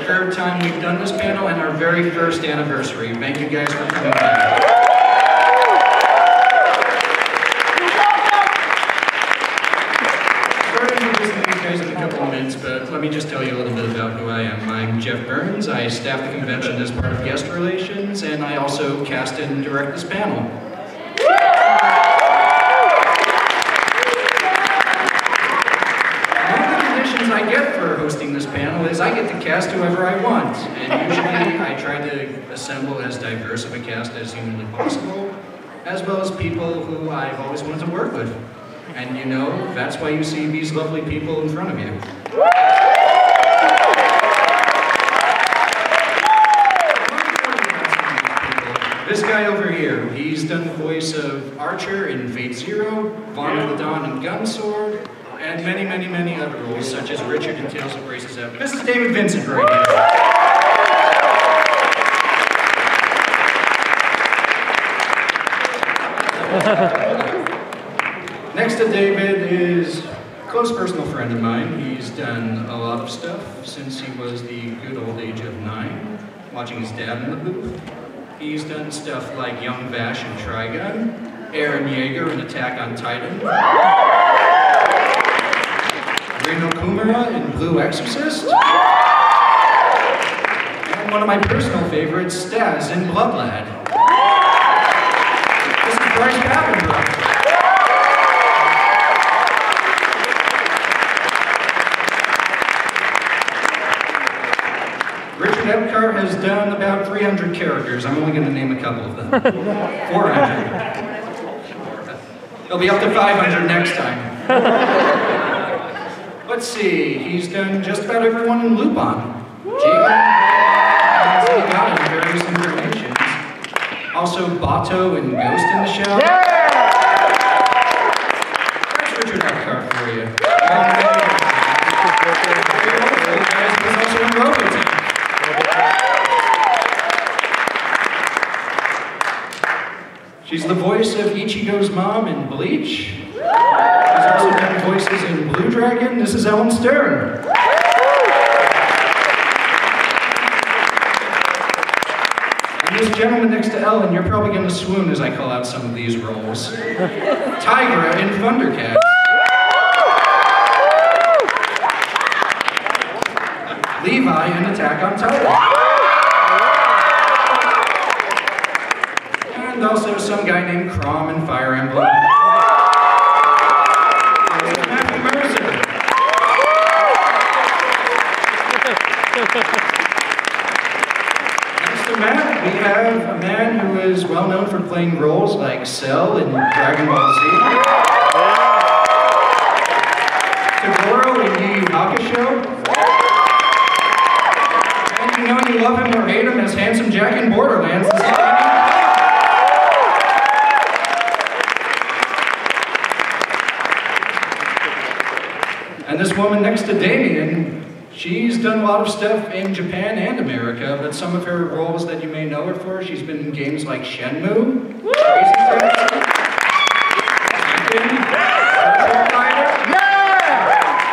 3rd time we've done this panel and our very first anniversary. Thank you guys for coming back. Starting to listen to you guys in a couple of minutes, but let me just tell you a little bit about who I am. I'm Jeff Burns. I staff the convention as part of guest relations, and I also cast and direct this panel. I get for hosting this panel is I get to cast whoever I want, and usually I try to assemble as diverse of a cast as humanly possible, as well as people who I've always wanted to work with. And you know, that's why you see these lovely people in front of you. This guy over here, he's done the voice of Archer in Fate Zero, Vaughn of the Dawn in Gunsword, and many, many, many other roles, such as Richard in Tales of Grace's Epic. This is David Vincent right here. Next to David is a close personal friend of mine. He's done a lot of stuff since he was the good old age of 9, watching his dad in the booth. He's done stuff like Young Vash in Trigun, Eren Yeager in Attack on Titan, Reno Kumara in Blue Exorcist, and one of my personal favorites, Staz in Bloodlad. This is Bryce Papenbrook. Richard Epcar has done about 300 characters. I'm only going to name a couple of them. 400. He'll be up to 500 next time. Let's see, he's done just about everyone in Lupin. Jacob in various incarnations. Also Bato and Ghost in the Shell. That's Richard Epcar for you. He's also in Robotech. She's the voice of Ichigo's mom in Bleach. She's also done voices in Blue Dragon. This is Ellen Stern. And this gentleman next to Ellen, you're probably going to swoon as I call out some of these roles. Tigra in Thundercats. Levi in Attack on Titan. And also some guy named Crom in Fire Emblem. Mercer. Next to Matt, we have a man who is well known for playing roles like Cell in Dragon Ball Z, Toguro in Yu Yu Hakusho, and you know you love him or hate him as Handsome Jack in Borderlands. And this woman next to Damien, she's done a lot of stuff in Japan and America, but some of her roles that you may know her for, she's been in games like Shenmue, Crazy Taxi,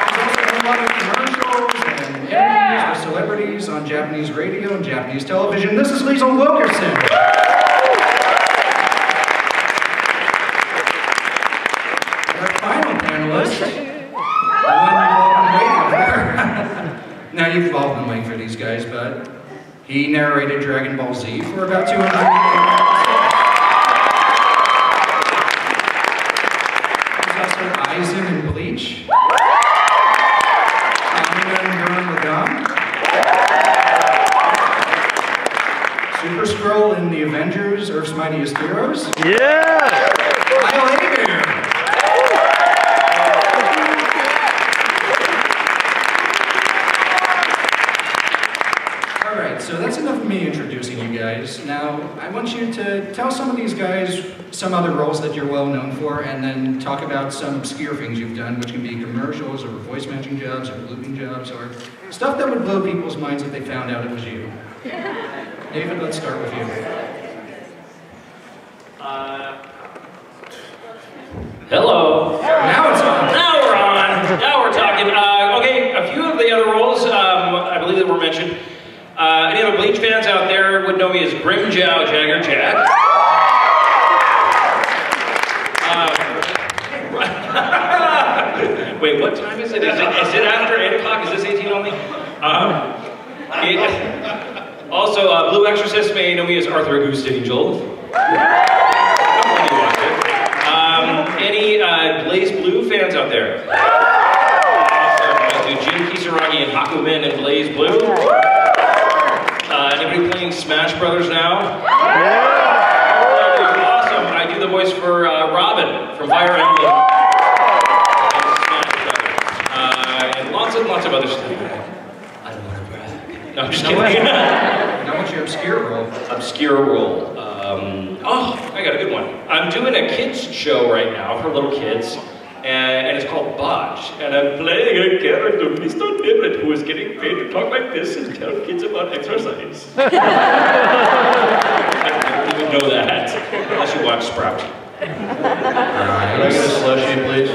She's also done a lot of commercials and interviews with celebrities on Japanese radio and Japanese television. This is Liesl Wilkerson. Our final panelist. Now you've all been waiting for these guys, but he narrated Dragon Ball Z for about 200 years. He's also Aizen in Bleach. Kamina in Gurren Lagann. Super Skrull in the Avengers, Earth's Mightiest Heroes. Yeah! Kyle Abear. So that's enough of me introducing you guys. Now, I want you to tell some of these guys some other roles that you're well known for, and then talk about some obscure things you've done, which can be commercials, or voice matching jobs, or looping jobs, or stuff that would blow people's minds if they found out it was you. David, let's start with you. Hello. Now it's on. Now we're on. Now we're talking. Okay, a few of the other roles, I believe that were mentioned. Any other Bleach fans out there would know me as Grim Jow Jagger Jack. Wait, what time is it? Is it after 8 o'clock? Is this 18 only? Also, Blue Exorcist may know me as Arthur Auguste Angel. Any Blaze Blue fans out there? Awesome. I do Jin Kisaragi and Hakumen and Blaze Blue. Anybody playing Smash Brothers now? Awesome. I do the voice for Robin from Fire Emblem. And lots of other stuff. I don't want to brag. No, I'm just kidding. Now what's your obscure role? Obscure role. Oh, I got a good one. I'm doing a kids show right now for little kids, and it's called Bodge. And I'm playing a character, Mr. Nibblet, who is getting paid to talk like this and tell kids about exercise. I don't even know that, unless you watch Sprout. Can I get a slushie, please?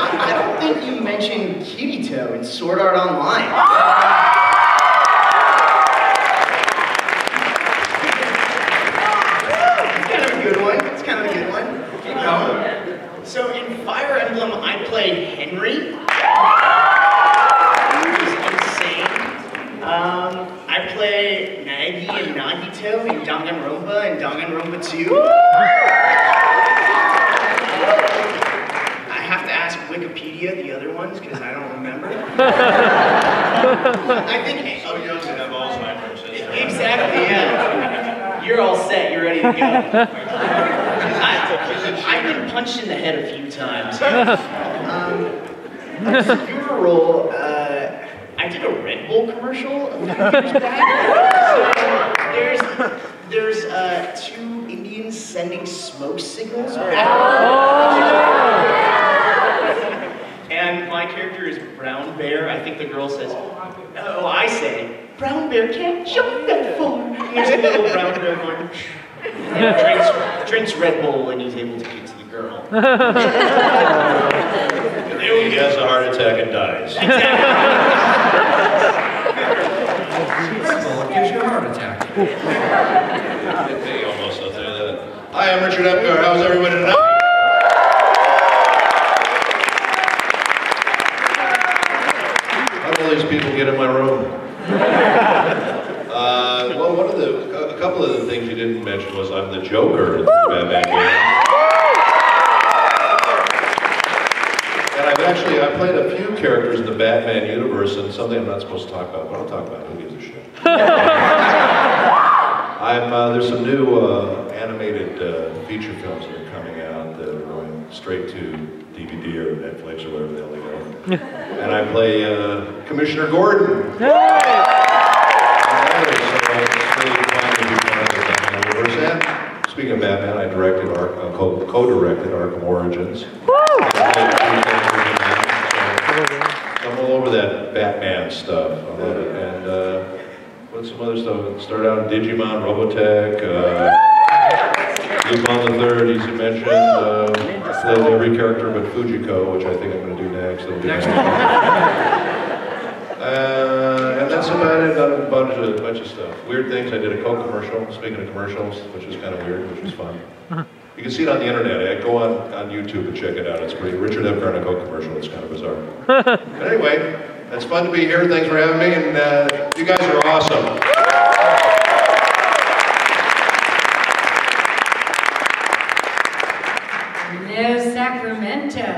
I don't think you mentioned Kirito in Sword Art Online. It's kind of a good one. Keep going. So in Fire Emblem, I play Henry, which is insane. I play Nagi and Nagito in Danganronpa and Danganronpa 2. I have to ask Wikipedia the other ones because I don't remember. I think So young to have Alzheimer's. exactly, yeah. You're all set. You're ready to go. I've been punched in the head a few times. Obscure role, I did a Red Bull commercial a few years back. So there's two Indians sending smoke signals back. And my character is Brown Bear. I think the girl says, oh, I say, Brown Bear can't jump that far. And there's a little brown bear going, and drinks Red Bull and he's able to get to the girl. He has a heart attack and dies. Exactly. Well, it gives you a heart attack. Hey, almost, I'll tell you that. Hi, I'm Richard Epcar. How's everybody tonight? How do all these people get in my room? Well, a couple of the things you didn't mention was I'm the Joker in the Batman game. And I played a few characters in the Batman universe, and something I'm not supposed to talk about, but I'll talk about it. Who gives a shit? There's some new animated feature films that are coming out that are going straight to DVD or Netflix or whatever the hell they go. And I play Commissioner Gordon. And speaking of Batman, I directed co-directed Arkham Origins. I'm all over that Batman stuff. I love it. And what's some other stuff? Started out in Digimon, Robotech, Lupin the Third, as you mentioned. Played every character but Fujiko, which I think I'm going to do next. That'll be next. And that's about it. Done a bunch of stuff. Weird things. I did a Coke commercial. Speaking of commercials, which was kind of weird, which was fun. You can see it on the internet. I go on YouTube and check it out. It's pretty. Richard Epcar in a Coke commercial. It's kind of bizarre. But anyway, it's fun to be here. Thanks for having me, and you guys are awesome. Hello, Sacramento.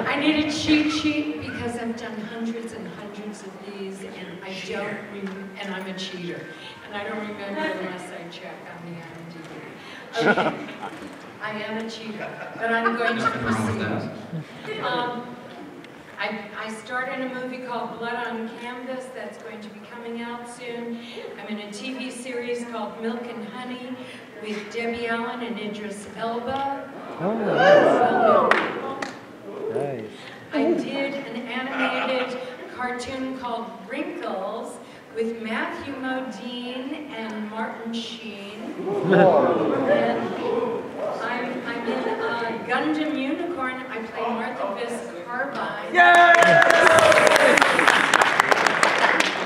I need a cheat sheet because I've done hundreds and hundreds of these, and I'm a cheater, and I don't remember unless I check on the IMDb. Okay, I am a cheater, but I'm going to proceed. I starred in a movie called Blood on Canvas that's going to be coming out soon. I'm in a TV series called Milk and Honey with Debbie Allen and Idris Elba. Oh, nice. I did an animated cartoon called Wrinkles with Matthew Modine and Martin Sheen. I'm in Gundam Unicorn. I play Martha Fisk Carbine. Yay!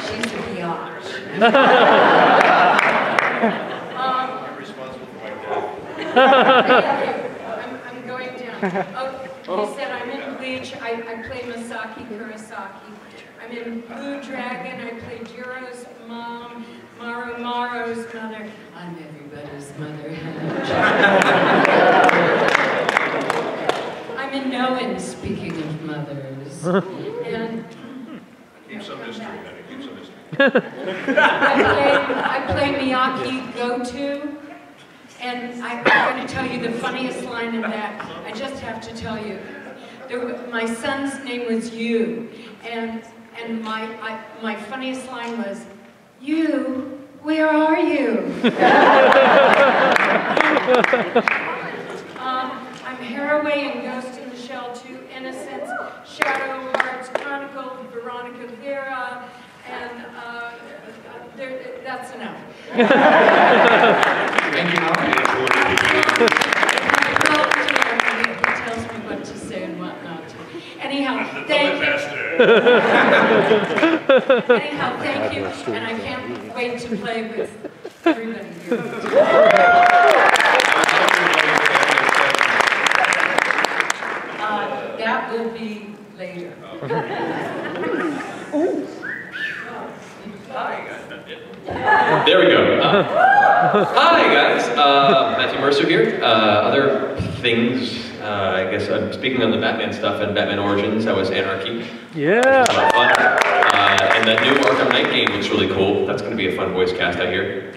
She's a biatch. I'm responsible for my death. I'm going down. Oh, you said I'm in Bleach. I play Masaki Kurosaki. I'm in Blue Dragon. I play Jiro's mom, Maru's mother. I'm everybody's mother. I'm in Noen, speaking of mothers. And Keep some mystery, honey. Keep some mystery. I play Miyaki Goto. And I'm going to tell you the funniest line in that. I just have to tell you. My son's name was Yu, and my funniest line was, "You, where are you?" I'm Haraway and Ghost in the Shell 2, Innocence, Shadow Hearts, Chronicle, Veronica Vera, and that's enough. Thank you, Mom. He tells me what to say and what not to. Anyhow, thank you. Anyhow, thank you, and I can't wait to play with everybody here. That will be later. There we go. Hi guys, Matthew Mercer here. Other things, I guess I'm speaking on the Batman stuff and Batman Origins. I was Anarchy. Yeah. Which was a lot of fun. And that new Arkham Knight game looks really cool. That's going to be a fun voice cast, I hear.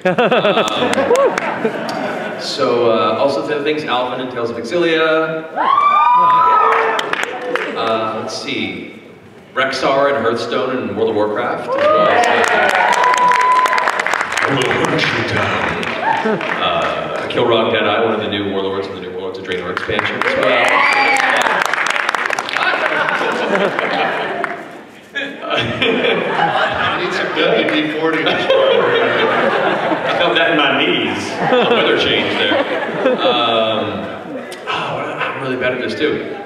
Also the other things, Alvin and Tales of Exilia. Let's see, Rexar and Hearthstone and World of Warcraft, as well as Kilrog Deadeye, one of the new Warlords and the new Warlords of Draenor expansion as well. I need some WD-40 in this I felt that in my knees. A weather change there. I'm really bad at this too.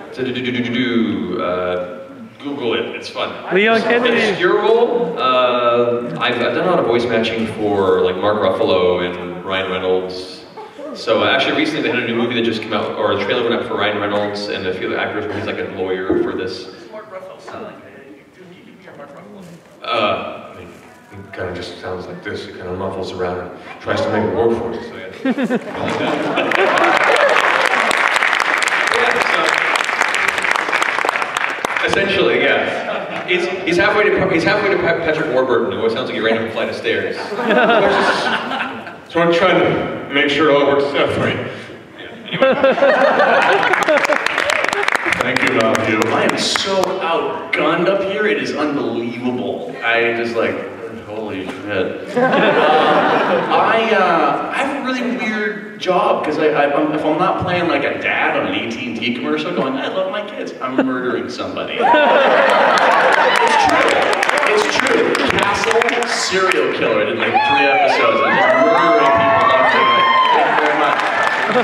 Google it, it's fun. Leon Kennedy. Your role, I've done a lot of voice matching for like Mark Ruffalo and Ryan Reynolds. So actually recently they had a new movie that just came out, or a trailer went up for Ryan Reynolds and a few of the actors where he's like a lawyer for this. Mark Ruffalo sound like Mark Ruffalo. I mean, he kind of just sounds like this. He kind of muffles around and tries to make it work for you. So yeah. Essentially, yeah. He's halfway to Patrick Warburton, who sounds like he ran up a flight of stairs. So I'm trying to make sure it all works out for you. Yeah, anyway. Thank you, Matthew. I am so outgunned up here, it is unbelievable. I just like, holy shit. I have a really weird job, because if I'm not playing like a dad on an AT&T commercial going, I love my kids, I'm murdering somebody. It's true. Castle, serial killer. I did like 3 episodes of just murdering people left and right. Thank you very much.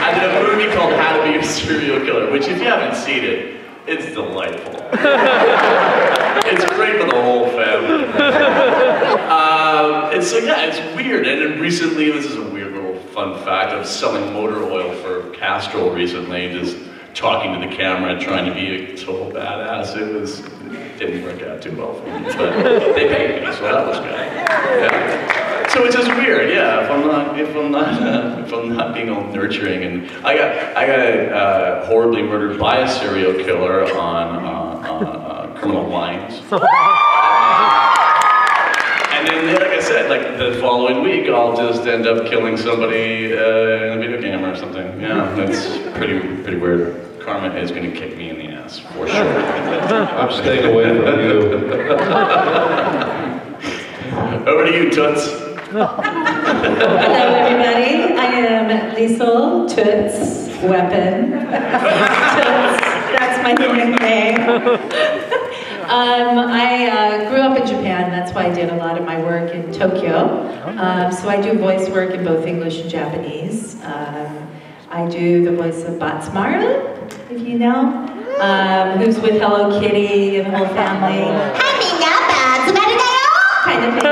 I did a movie called How to Be a Serial Killer, which if you haven't seen it, it's delightful. It's great for the whole family. And so yeah, it's weird. And then recently, this is a weird little fun fact, I was selling motor oil for Castrol recently, just talking to the camera, trying to be a total badass. It didn't work out too well for me, but they paid me, so that was good. Yeah. So it's just weird, yeah. If I'm not being all nurturing, and I got horribly murdered by a serial killer on Criminal Minds. And then, like I said, like the following week, I'll just end up killing somebody in a video game or something. Yeah, that's pretty weird. Karma is going to kick me in the ass, for sure. I'm staying away from you. Over to you, Toots. Hello, everybody. I am Liesel Toots Weapon. Toots, that's my nickname. I grew up in Japan. That's why I did a lot of my work in Tokyo. So I do voice work in both English and Japanese. I do the voice of Batsmaru, if you know, who's with Hello Kitty and the whole family. Kind of thing.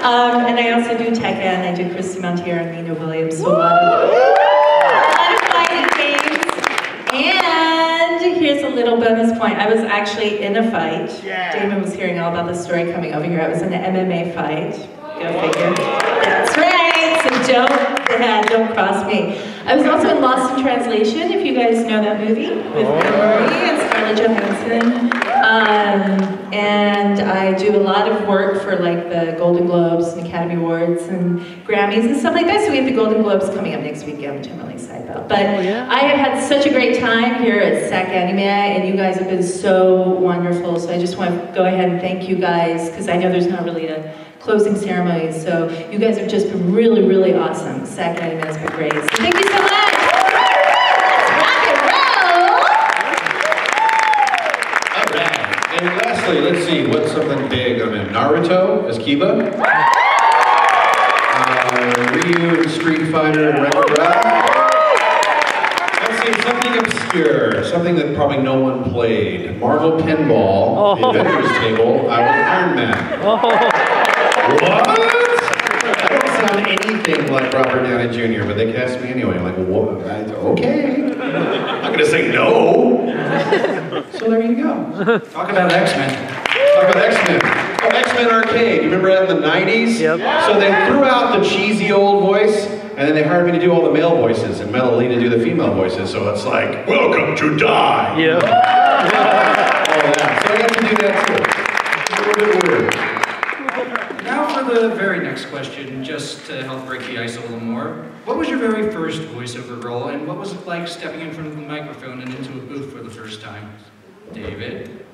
And I also do Tekken. I do Christy Montier and Nina Williams. So a lot of fighting games. And here's a little bonus point. I was actually in a fight. Yeah. Damon was hearing all about the story coming over here. I was in an MMA fight. Go figure. That's right. So don't cross me. I was also in Lost in Translation, if you guys know that movie, with Bill Murray and Scarlett Johansson. And I do a lot of work for like the Golden Globes and Academy Awards and Grammys and stuff like that. So we have the Golden Globes coming up next weekend, which I'm really excited about. But I have had such a great time here at SacAnime, and you guys have been so wonderful. So I just want to go ahead and thank you guys, because I know there's not really a closing ceremony. So you guys have just been really, really awesome. SacAnime has been great. So thank you so much. And lastly, let's see, what's something big? I'm in Naruto as Kiba. Ryu in Street Fighter and Wreck-It Ralph. Let's see, something obscure, something that probably no one played. Marvel Pinball, the Avengers table, I was Iron Man. What? I don't sound anything like Robert Downey Jr., but they cast me anyway. I'm like, whoa, okay. I'm not gonna say no. So there you go. Talk about X-Men. Talk about X-Men. Oh, X-Men Arcade. You remember that in the 90s? Yep. So they threw out the cheesy old voice, and then they hired me to do all the male voices, and Melanie to do the female voices. So it's like, welcome to die. Yeah. All that. So I got to do that too. It's a little bit weird. Now for the very next question, just to help break the ice a little more. What was your very first voiceover role, and what was it like stepping in front of the microphone and into a booth for the first time? David?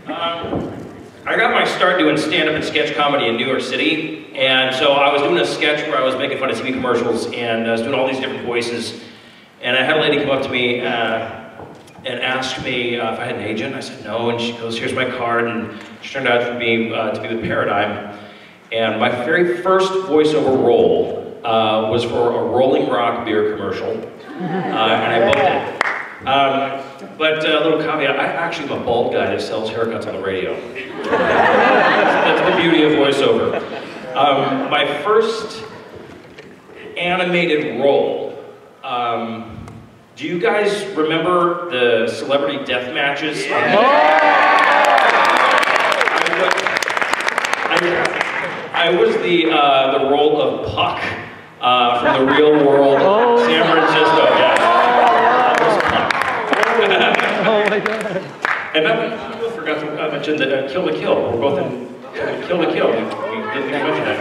I got my start doing stand-up and sketch comedy in New York City, and so I was doing a sketch where I was making fun of TV commercials, and I was doing all these different voices, and I had a lady come up to me and asked me if I had an agent. I said no, and she goes, here's my card, and she turned out to be with Paradigm, and my very first voiceover role was for a Rolling Rock beer commercial, and I booked it. But a little caveat, I actually am a bald guy that sells haircuts on the radio. That's the beauty of voiceover. My first animated role, do you guys remember the celebrity death matches? I was the role of Puck from the Real World, San Francisco. Yeah. Oh my God. And I forgot to mention that Kill la Kill. We're both in Kill la Kill. We didn't mention that.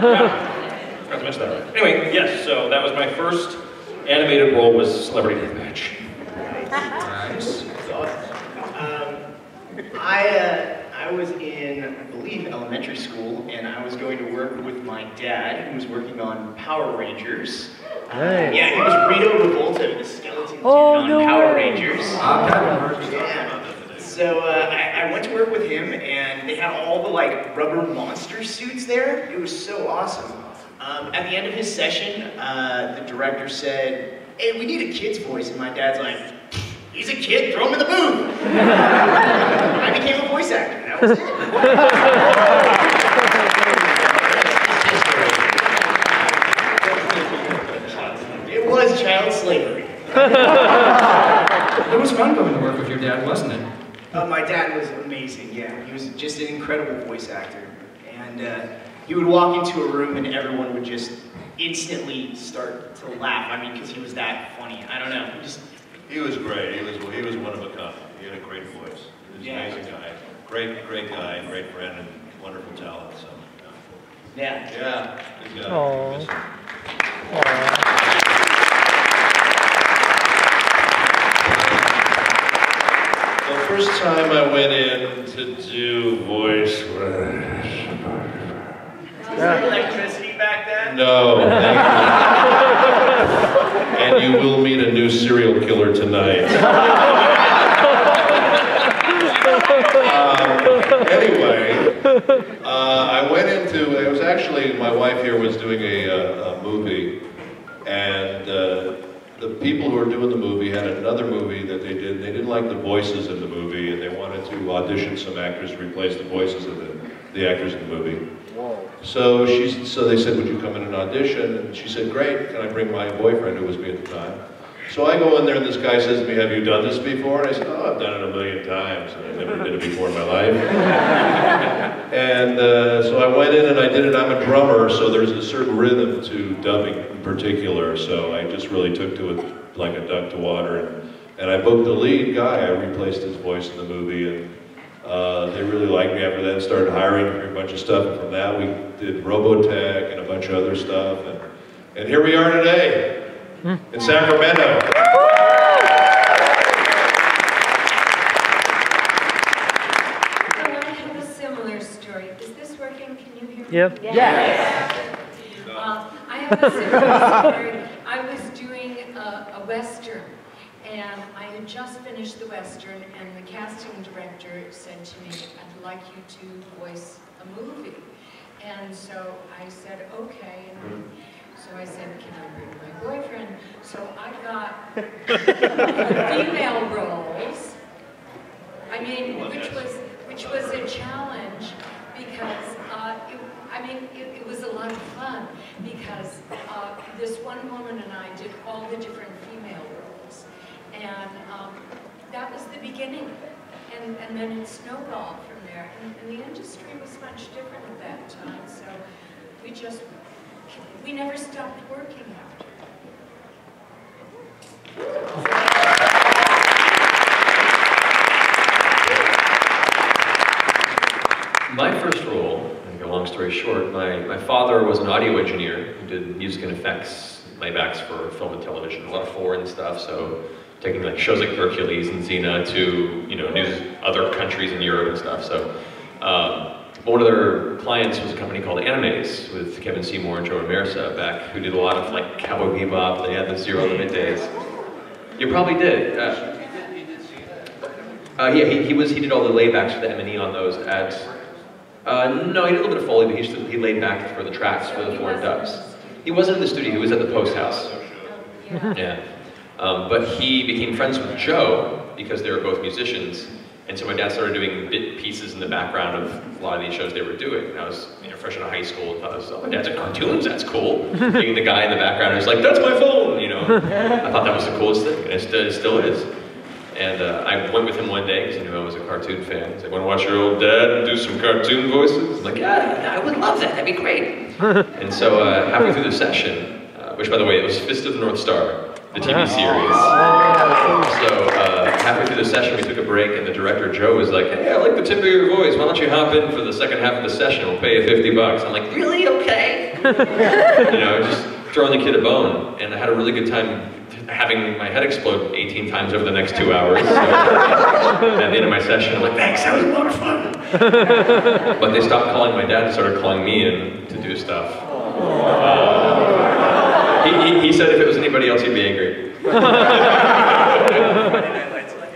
Yeah. Forgot to mention that. Anyway, yes, so that was my first animated role, was Celebrity Deathmatch. Nice. I was in, I believe, elementary school, and I was going to work with my dad, who was working on Power Rangers. Yeah, he was Rito Revolta, the skeleton dude on Power Rangers. Yeah. So I went to work with him, and they had all the like rubber monster suits there. It was so awesome. At the end of his session, the director said, "Hey, we need a kid's voice," and my dad's like, "He's a kid, throw him in the booth." I became a voice actor. That was it. It was child slavery. It was fun going to work with your dad, wasn't it? My dad was amazing, yeah. He was just an incredible voice actor. And he would walk into a room and everyone would just instantly start to laugh. I mean, because he was that funny. I don't know. He was great. He was one of a kind. He had a great voice. He was an amazing guy. Great guy, great friend, and wonderful talent. So. Yeah. Yeah. Good guy. Aww. The first time I went in to do voice was... Was there electricity back then? that? No, thank you. And you will meet a new serial killer tonight. Anyway, I went into, it was actually, my wife here was doing a movie, and the people who were doing the movie had another movie that they did. They didn't like the voices in the movie, and they wanted to audition some actors to replace the voices of the actors in the movie. So they said, would you come in and audition? And she said, great, can I bring my boyfriend, who was me at the time? So I go in there and this guy says to me, have you done this before? And I said, oh, I've done it 1,000,000 times. And I never did it before in my life. And so I went in and I did it. I'm a drummer, so there's a certain rhythm to dubbing in particular. So I just really took to it like a duck to water. And I booked the lead guy. I replaced his voice in the movie. And they really liked me after that and started hiring me for a bunch of stuff. And from that, we did Robotech and a bunch of other stuff. And here we are today. In Sacramento. So I have a similar story. Is this working? Can you hear me? Yep. Yes. I have a similar story. I was doing a Western, and I had just finished the Western, and the casting director said to me, I'd like you to voice a movie. And so I said, okay. And so I said, can I bring my boyfriend? So I got female roles. I mean, which was a challenge because it was a lot of fun because this one woman and I did all the different female roles, and that was the beginning. And then it snowballed from there. And the industry was much different at that time, so we never stopped working after. My first role, to make a long story short, my father was an audio engineer who did music and effects, laybacks for film and television, a lot of foreign stuff, so taking like shows like Hercules and Xena to, news other countries in Europe and stuff. So one of their clients was a company called Animes with Kevin Seymour and Joe Mercer back, who did a lot of like Cowboy Bebop. They had the Zero Limit days. You probably did. Yeah, he did all the laybacks for the M&E on those at. No, he did a little bit of Foley, but he laid back for the tracks for the foreign dubs. He wasn't in the studio. He was at the post house. Yeah. But he became friends with Joe because they were both musicians. And so my dad started doing bit pieces in the background of a lot of these shows they were doing. And I was fresh out of high school and thought, oh, my dad's in cartoons, that's cool. Being the guy in the background who's like, that's my phone, I thought that was the coolest thing, and it still is. And I went with him one day because he knew I was a cartoon fan. He's like, want to watch your old dad do some cartoon voices? I'm like, yeah, I would love that, that'd be great. And so halfway through the session, which by the way, it was Fist of the North Star, the TV series. So halfway through the session, we took a break, and the director, Joe, was like, hey, I like the tip of your voice. Why don't you hop in for the second half of the session? We'll pay you $50. I'm like, really? Okay. Just throwing the kid a bone. And I had a really good time having my head explode 18 times over the next 2 hours. So at the end of my session, I'm like, thanks, that was a lot of fun. But they stopped calling my dad and started calling me in to do stuff. He said if it was anybody else, he'd be angry.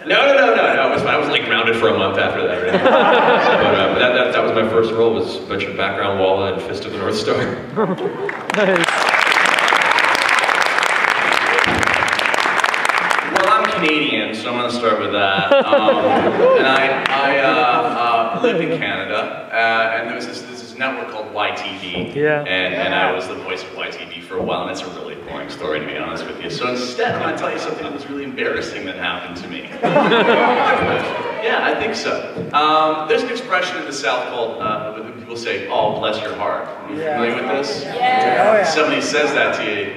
No, it was fine. I was like grounded for a month after that. Right? But that was my first role, was a bunch of background Walla and Fist of the North Star. Nice. Well, I'm Canadian, so I'm going to start with that. And I live in Canada, and there was this network called YTV, Yeah. and I was the voice of YTV for a while, and it's a really boring story, to be honest with you. So instead, I'm going to tell you something that was really embarrassing that happened to me. Yeah, I think so. There's an expression in the South called, people say, oh, bless your heart. Are you familiar with this? Yeah. Somebody says that to you,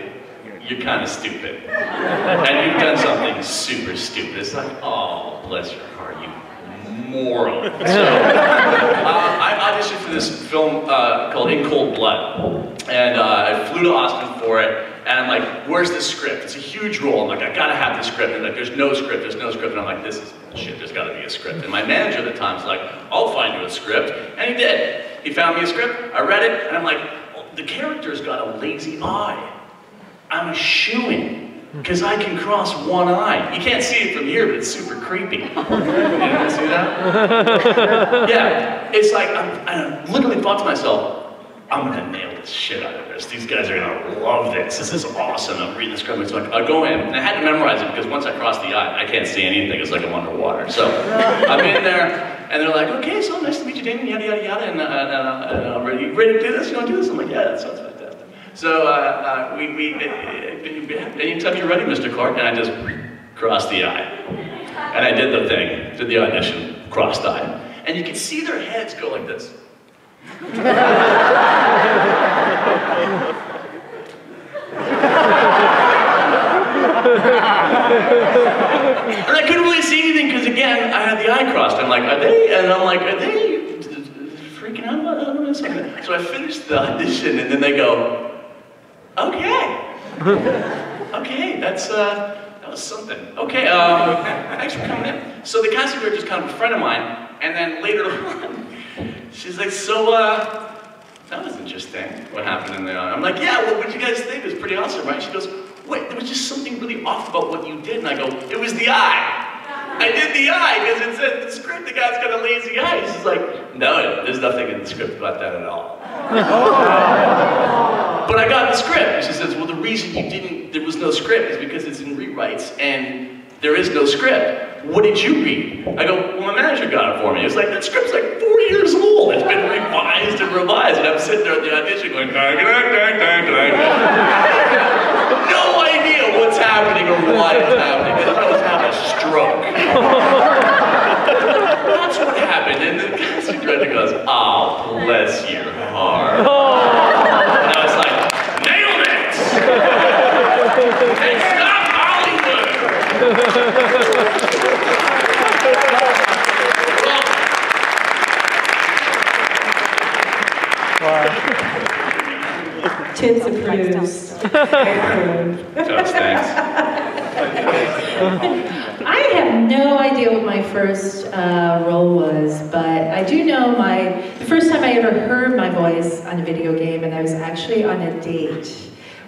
you're kind of stupid. And you've done something super stupid. It's like, oh, bless your heart, you moron. So, I auditioned for this film called In Cold Blood. And I flew to Austin for it. And I'm like, where's the script? It's a huge role. I'm like, I gotta have the script. And like, there's no script. And I'm like, this is bullshit, there's gotta be a script. And my manager at the time was like, I'll find you a script. And he did. He found me a script, I read it, and I'm like, well, the character's got a lazy eye. I'm a shoo-in, because I can cross one eye. You can't see it from here, but it's super creepy. You didn't see that? Yeah, it's like, I literally thought to myself, I'm gonna nail the shit out of this. These guys are gonna love this. This is awesome. I'm reading the script. So I go in, and I had to memorize it because once I cross the eye, I can't see anything. It's like I'm underwater. So I'm in there, and they're like, "Okay, so nice to meet you, Damon." Yada yada yada. And I'm ready to do this. You want to do this? I'm like, "Yeah, that sounds fantastic." So anytime you're ready, Mr. Clark, and I just crossed the eye, and I did the thing, did the audition, crossed the eye, and you can see their heads go like this. And I couldn't really see anything because again, I had the eye crossed. I'm like, are they freaking out about this? So I finished the audition and then they go, okay. Okay, that was something. Okay, thanks for coming in. So the casting director is kind of a friend of mine, and then later on, she's like, so, that was interesting, what happened in there. I'm like, yeah, well, what did you guys think? It was pretty awesome, right? She goes, wait, there was just something really off about what you did. And I go, it was the eye. I did the eye, because it said in the script the guy's got a lazy eye. She's like, no, there's nothing in the script about that at all. But I got the script. And she says, well, the reason there was no script is because it's in rewrites, and there is no script. What did you read? I go, well, my manager got it for me. It's like, that script's like 40 years old. It's been revised and revised. And I'm sitting there at the audition going, no idea what's happening or why it's happening. I thought I was having a stroke. That's what happened. And the casting director goes, oh, bless your heart. And I was like, nailed it! And stop Hollywood! Tips approves. Thanks. I have no idea what my first role was, but I do know the first time I ever heard my voice on a video game, and I was actually on a date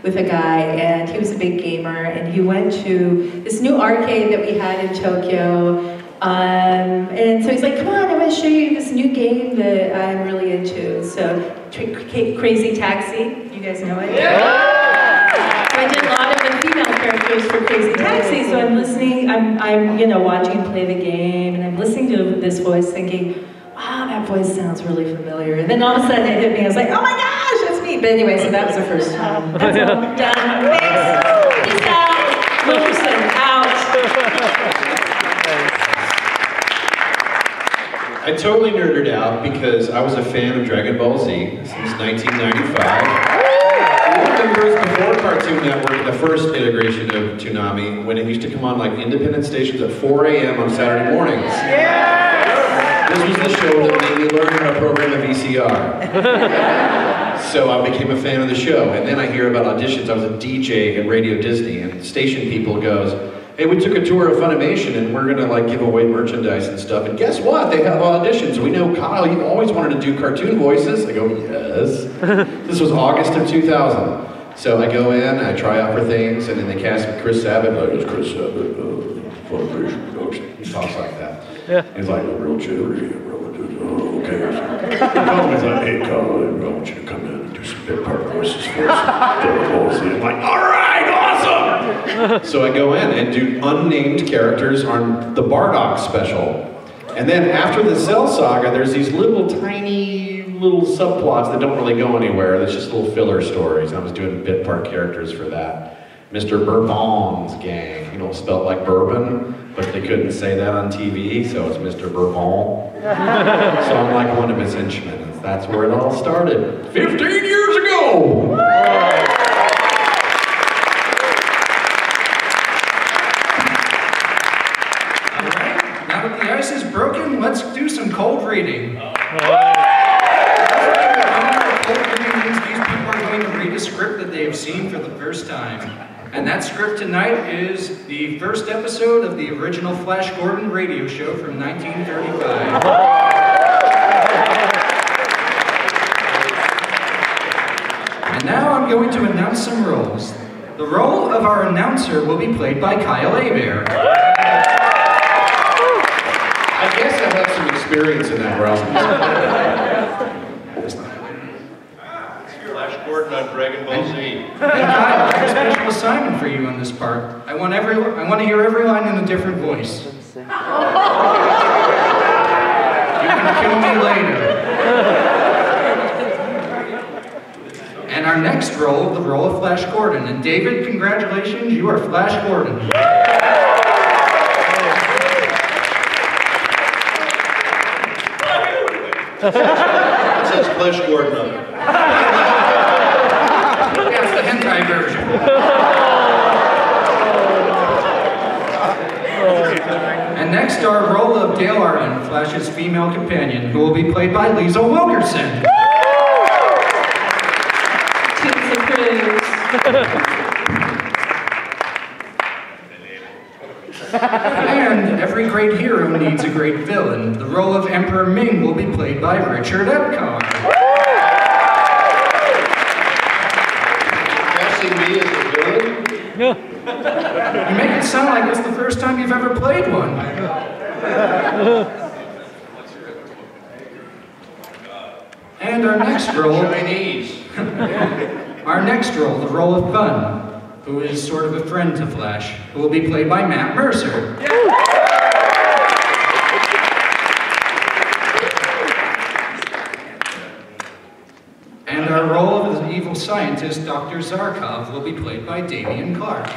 with a guy, and he was a big gamer, and he went to this new arcade that we had in Tokyo, and so he's like, come on, I want to show you this new game that I'm really into. So, Crazy Taxi, you guys know it? Yeah! So I did a lot of the female characters for Crazy Taxi, so I'm listening, I'm watching him play the game, and I'm listening to this voice thinking, wow, that voice sounds really familiar. And then all of a sudden it hit me, I was like, oh my gosh, that's me. But anyway, so that was the first time. That's all. Done. Thanks. Peace out. Wilkerson, out. I totally nerded out because I was a fan of Dragon Ball Z since 1995. Who remembers before Cartoon Network, the first iteration of Toonami, when it used to come on like independent stations at 4 a.m. on Saturday mornings? Yeah! This was the show that made me learn how to program a VCR. So I became a fan of the show, and then I hear about auditions. I was a DJ at Radio Disney, and the station people goes, hey, we took a tour of Funimation and we're gonna like give away merchandise and stuff. And guess what? They have auditions. We know Kyle, you've always wanted to do cartoon voices. I go, yes. This was August of 2000. So I go in, I try out for things, and then they cast me Chris Sabat. Like, it's Chris Sabat, Funimation production. He talks like that. Yeah. He's like, a real jittery, okay. He calls me, he's like, hey Kyle, I want you to come in and do some bit part voices for us. I'm like, all right, awesome! So I go in and do unnamed characters on the Bardock special. And then after the Cell Saga, there's these little tiny little subplots that don't really go anywhere. There's just little filler stories. And I was doing bit part characters for that. Mr. Bourbon's gang, spelled like bourbon, but they couldn't say that on TV, so it's Mr. Bourbon. So I'm like one of his henchmen. That's where it all started. 15 years ago! Broken, let's do some cold reading. Cold reading means these people are going to read a script that they have seen for the first time. And that script tonight is the first episode of the original Flash Gordon radio show from 1935. of our announcer will be played by Kyle Hebert. I guess I have some experience in that realm. Flash Gordon on Dragon Ball Z. And Kyle, I have a special assignment for you on this part. I want to hear every line in a different voice. You can kill me later. And our next role, the role of Flash Gordon. And David, congratulations, you are Flash Gordon. It says Flash Gordon on it. That's the hentai version. And next, our role of Dale Arden, Flash's female companion, who will be played by Liesl Wilkerson. And every great hero needs a great villain. The role of Emperor Ming will be played by Richard Epcar. Casting me as a villain? You make it sound like it's the first time you've ever played one. And our next role... Chinese. Our next role, the role of Bun, who is sort of a friend to Flash, who will be played by Matt Mercer. And our role of the evil scientist, Dr. Zarkov, will be played by Damian Clark.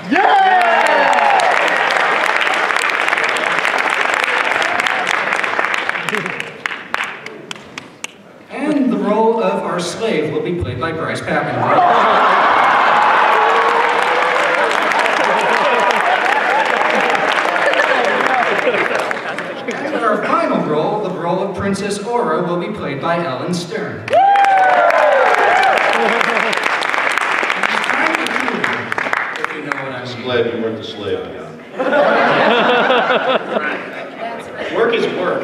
And the role of our slave will be played by Bryce Pappenbrook. And our final role, the role of Princess Aura, will be played by Ellen Stern. If you know what I mean. Glad you weren't the slave. Work is work.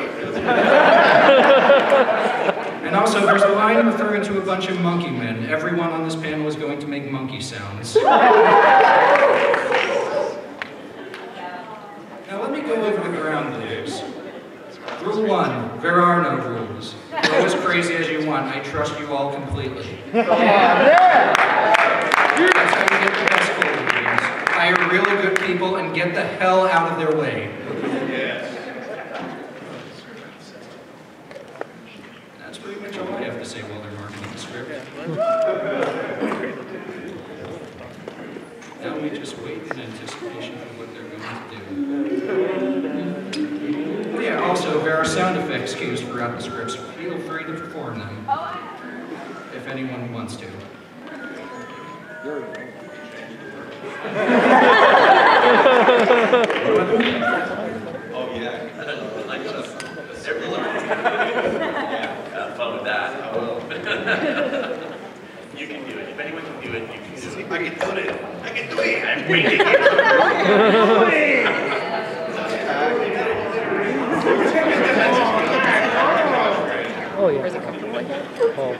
And also, there's a line referring to a bunch of monkey men. Everyone on this panel is going to make monkey sounds. Now let me go over the ground rules. Rule 1, there are no rules. Go as crazy as you want. I trust you all completely. That's how you get the best gold ratings. Hire really good people and get the hell out of their way. That's pretty much all I have to say while they're marking the script. Now we just wait in anticipation of what they're going to do. Oh yeah, also, there are sound effects cues throughout the scripts. Feel free to perform them, if anyone wants to. Oh yeah, like have fun with that. I will. You can do it. If anyone can do it, you can do it. I can do it. I can do it. I'm waiting. Oh, yeah. Where's it coming from? Oh.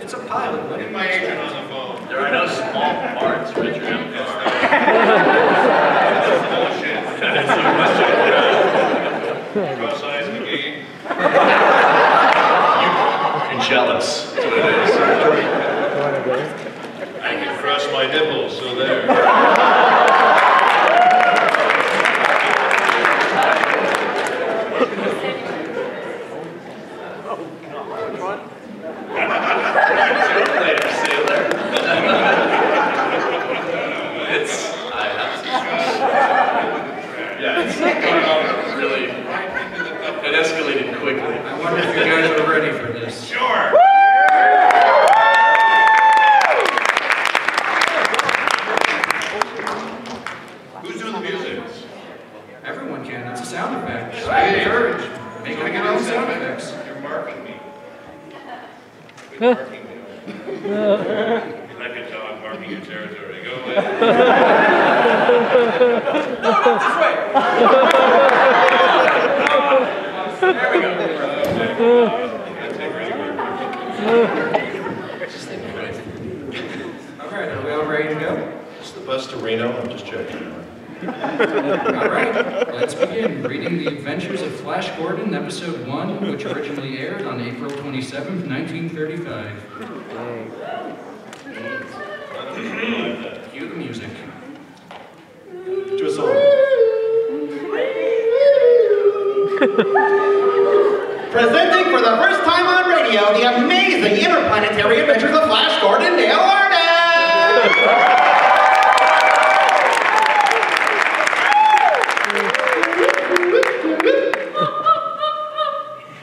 It's a pilot. What My agent on the phone. There are no small parts, Richard. That's bullshit. Cross eyes in the game. You're jealous. That's what it is. I can cross my nipples, so there. Later, sailor. It's really, it escalated quickly. I wonder if you guys are ready for this. Sure. Who's doing the music? Everyone can. It's a sound effect. I encourage. Make it your own sound effects. You're marking me. You're marking me. I can tell I'm marking your territory. Go ahead. No, not this way! There we go. Reno? I'm just checking. All right, let's begin. Reading The Adventures of Flash Gordon, Episode 1, which originally aired on April 27th, 1935. Cue the music. Do a song. Presenting for the first time on radio, the amazing interplanetary adventures of Flash Gordon, Dale Arden!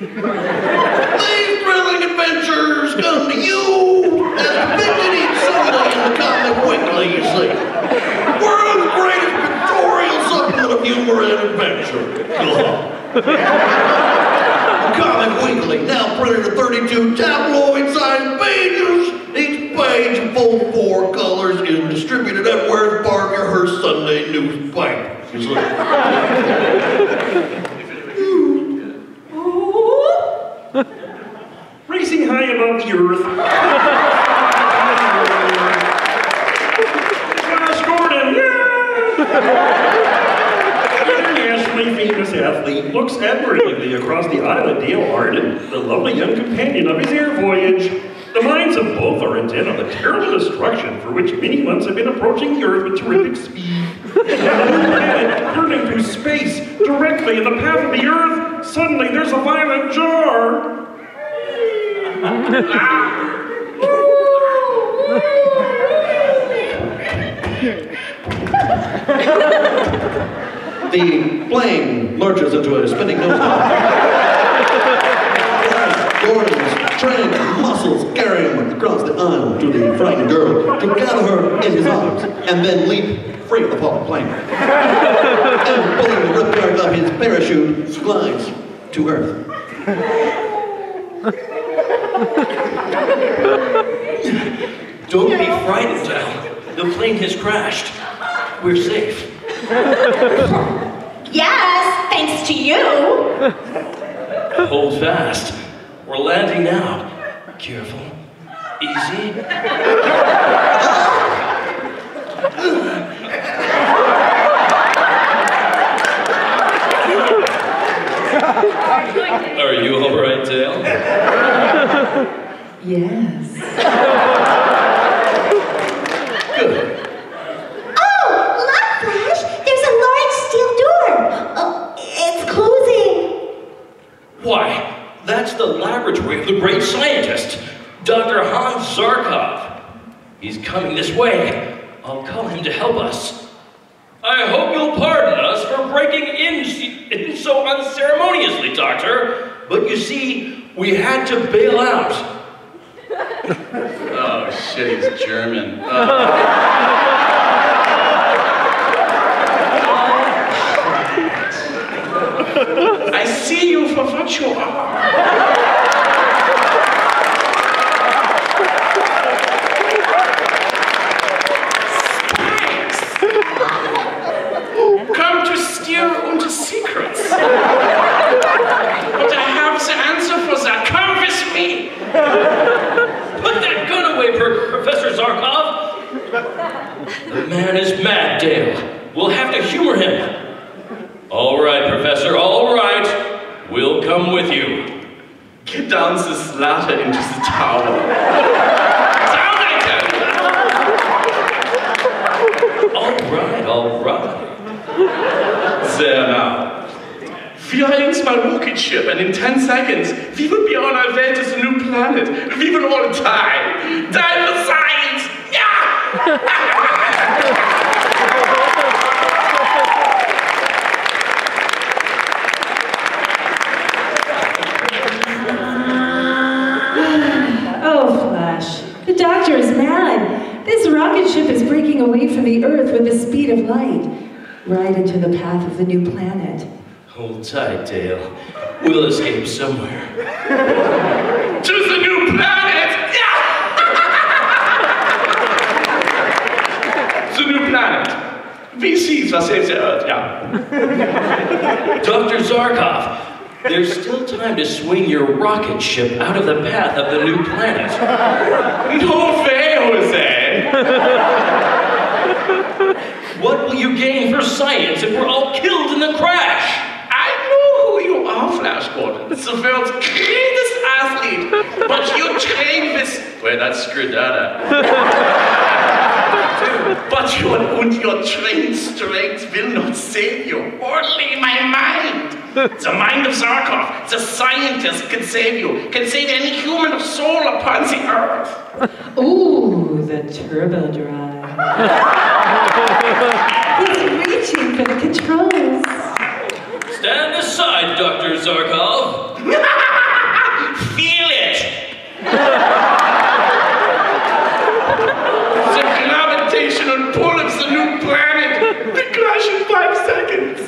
These thrilling adventures come to you as depicted each Sunday in the Comic Weekly, you see. World's greatest pictorial supplement of humor and adventure. Comic Weekly, now printed in 32 tabloid-sized pages. Each page in full 4 colors is distributed everywhere as part of your Hearst Sunday newspaper. You see. Racing high above the earth. Flash Gordon, internationally famous athlete looks admiringly across the Isle of Dale Arden, the lovely young companion of his air voyage. The minds of both are intent on the terrible destruction for which many months have been approaching the Earth with terrific speed. The planet turning through space directly in the path of the Earth. Suddenly there's a violent jar. The plane lurches into a spinning nosedive. Gordon's trained muscles carry him across the aisle to the frightened girl to gather her in his arms and then leap free of the falling plane. And pulling the ripcord of his parachute, glides to Earth. Don't be frightened, Al. The plane has crashed. We're safe. Yes, thanks to you. Hold fast. We're landing now. Careful. Easy. Are you all right, Dale? Yes. Good. Oh, look, Flash! There's a large steel door. Oh, it's closing. Why, that's the laboratory of the great scientist, Dr. Hans Zarkov. He's coming this way. I'll call him to help us. I hope you'll pardon us for breaking in so unceremoniously, Doctor. But you see, we had to bail out. Oh shit, he's German. I see you for what you are. Come to steal unto secrets. But I have the answer for that. Come with me. Put that gun away, Professor Zarkov. The man is mad, Dale. We'll have to humor him. All right, Professor, all right. We'll come with you. Get down this ladder into the tower. Down I can. All right. There now. We are into my rocket ship, and in 10 seconds, we will be on our way to the new planet. We will all die. Die for science! Yeah! Oh, Flash. The doctor is mad. This rocket ship is breaking away from the Earth with the speed of light, right into the path of the new planet. Hold tight, Dale. We'll escape somewhere. To the new planet! Yeah! The new planet. We see was saves the Earth, yeah. Dr. Zarkov, there's still time to swing your rocket ship out of the path of the new planet. No way, Jose! What will you gain for science if we're all killed in the crash? I know who you are, Flash Gordon. The world's greatest athlete. But you train with... Wait, that's Skridana. But your trained strength will not save you. Only my mind. The mind of Zarkov, the scientist, can save you. Can save any human of soul upon the earth. Ooh, the turbo drive. He's reaching for the controls. Stand aside, Dr. Zarkov. Feel it. The gravitational pull of the new planet. The crash in 5 seconds.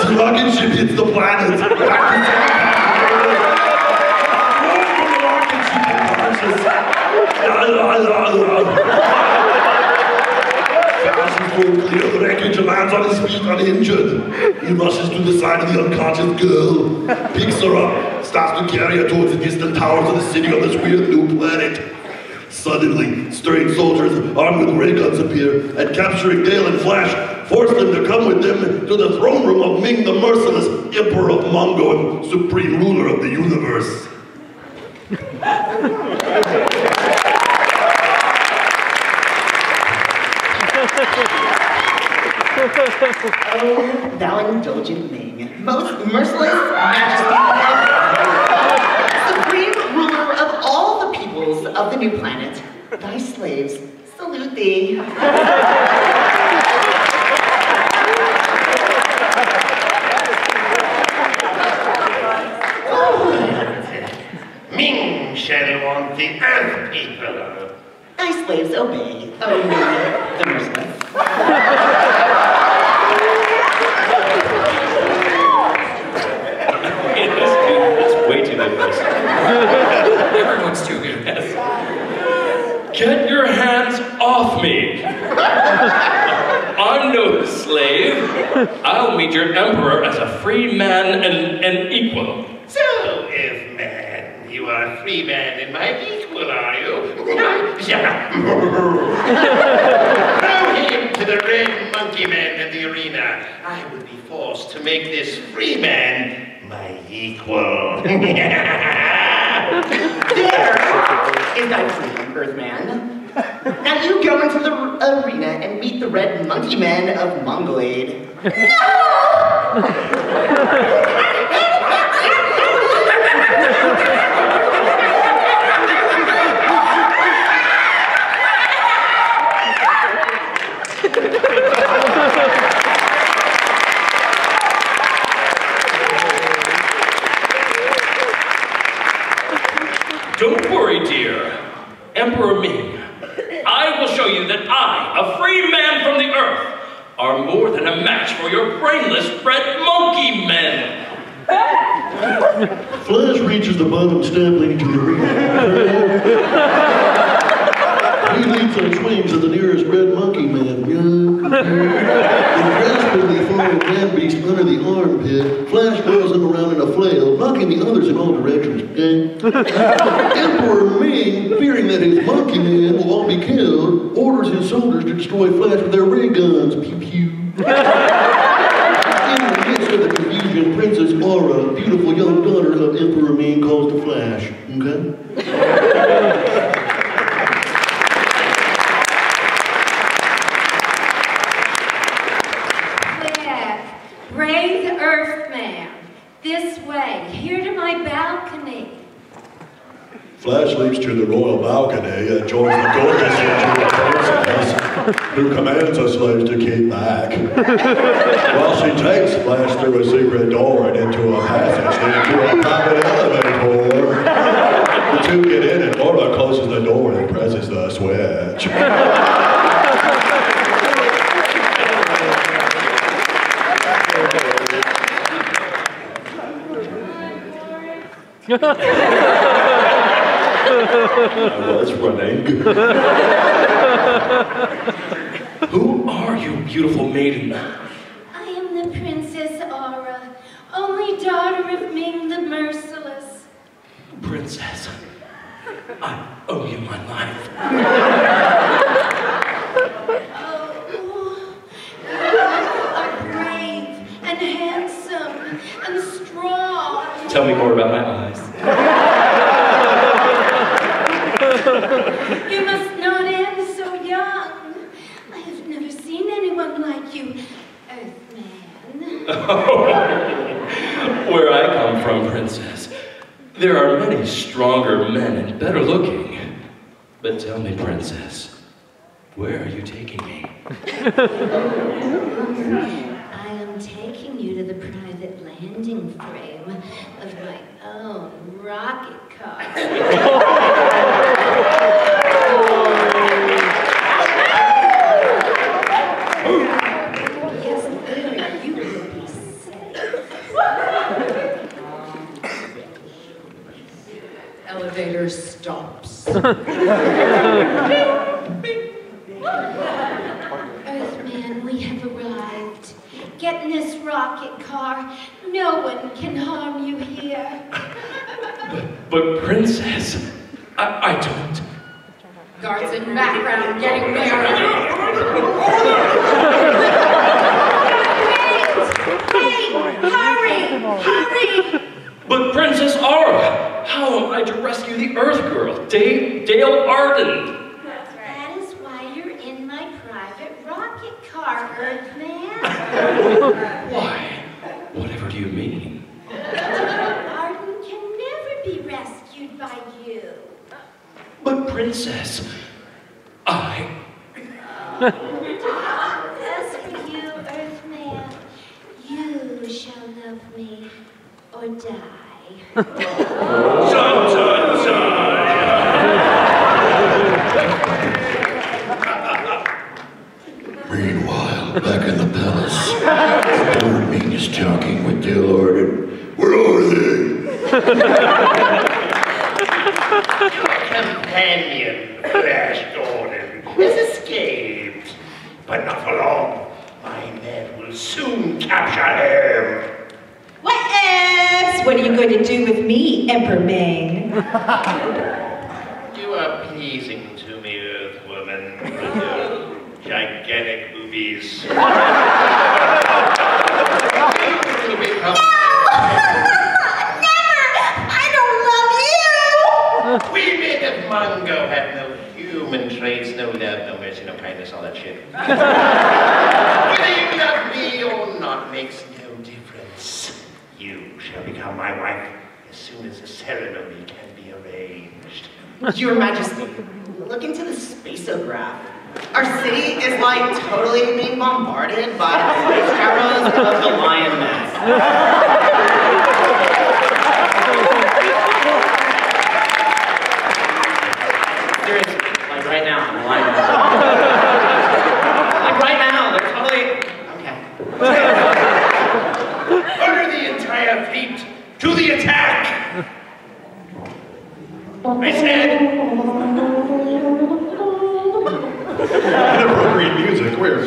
The rocket ship hits the planet. Clear the wreckage and lands on his feet uninjured. He rushes to the side of the unconscious girl, picks her up, starts to carry her towards the distant towers of the city on this weird new planet. Suddenly, strange soldiers armed with ray guns appear and, capturing Dale and Flash, force them to come with them to the throne room of Ming the Merciless, Emperor of Mongo and Supreme Ruler of the Universe. Oh, thou indulgent Ming, most merciless majesty, supreme ruler of all the peoples of the new planet, thy slaves salute thee. Ming shall want the earth people. Thy slaves obey, O Ming the merciless. It's way too good. Everyone's too good. Get your hands off me. I'm no slave. I'll meet your emperor as a free man and an equal. So, if man, you are a free man and my equal, are you? Throw him to the red monkey man in the arena. I would be forced to make this free man my equal. There is thy freedom, Earthman. Now you go into the arena and meet the red monkey men of Mongoloid. Don't worry, dear. Emperor Ming, I will show you that I, a free man from the earth, are more than a match for your brainless red monkey men. Flash reaches the bottom step leading to the arena. He leaps and swings at the nearest red monkey man. And grasping the fallen man beast under the armpit, Flash whirls him around in a flail, knocking the others in all directions. Emperor Ming, fearing that his monkey man will all be killed, orders his soldiers to destroy Flash with their ray guns. Pew pew. In the midst of the confusion, Princess Aura, beautiful young daughter of Emperor Ming, calls to Flash. Okay? Brave Earthman, this way, here to my balcony. Flash leaps to the royal balcony and joins the gorgeous princess, who commands her slaves to keep back. While she takes Flash through a secret door and into a passage leading to a private elevator. The two get in and Laura closes the door and presses the switch. I was running. Who are you, beautiful maiden? I daughter of Ming the Merciless. Princess, I owe you my life. Oh, you are brave and handsome and strong. Tell me more about my eyes. You must not end so young. I have never seen anyone like you, Earthman. Where I come from, Princess, there are many stronger men and better looking. But tell me, Princess, where are you taking me? I am taking you to the private landing frame of my own rocket car. Yes, there you will be safe. Elevator stops. Earthman, we have arrived. Get in this rocket car. No one can harm you here. But Princess, I don't. Guards in background getting married. Wait! Hurry! Hurry! But Princess Aura, how am I to rescue the Earth Girl, Dale Arden? That is why you're in my private rocket car, Earthman. Why? Whatever do you mean? Arden can never be rescued by you. But Princess, As for you, Earthman, you shall love me or die. Meanwhile, back in the palace, Emperor Ming is talking with Dale Arden. Where are they? Companion, Flash Gordon, has escaped. But not for long. My men will soon capture him. What are you going to do with me, Emperor Ming? You are pleasing to me, Earthwoman, with your gigantic boobies. No! Never! I don't love you! We men of Mongo have no human traits, no love, no mercy, no kindness, all that shit. Whether you love me or not makes no difference. You shall become my wife as soon as the ceremony can be arranged. Your Majesty, look into the spaceograph. Our city is like totally being bombarded by space cameras of the Lion Man. Seriously, like right now, the Lion Man. Like right now, they're totally... Okay. Order the entire fleet to the attack! I said... Inappropriate music, where?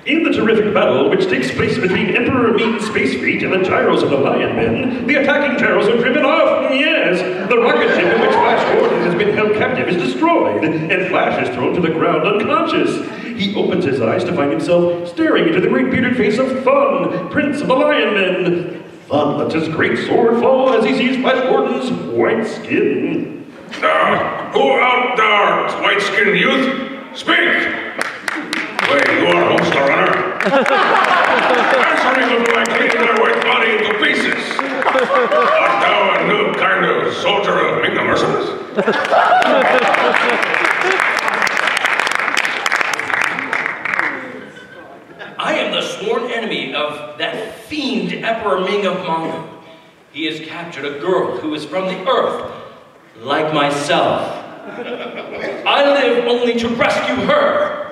In the terrific battle which takes place between Emperor Ming's space fleet and the gyros of the Lion Men, the attacking gyros are driven off. Yes, the rocket ship in which Flash Gordon has been held captive is destroyed, and Flash is thrown to the ground unconscious. He opens his eyes to find himself staring into the great bearded face of Thun, Prince of the Lion Men. Thun lets his great sword fall as he sees Flash Gordon's white skin. Who out there, white-skinned youth? Speak! Wait, you are a monster runner? Answering look like cleaning their white body into pieces. Art thou a new kind of soldier of Ming the Merciless? I am the sworn enemy of that fiend Emperor Ming of Mongo. He has captured a girl who is from the Earth, like myself. I live only to rescue her.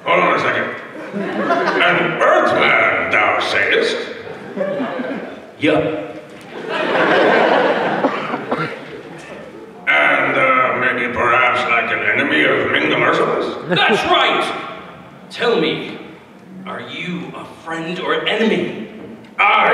Hold on a second. An Earthman, thou sayest? Yup. And maybe perhaps like an enemy of Ming the Merciless? That's right! Tell me, are you a friend or enemy enemy. I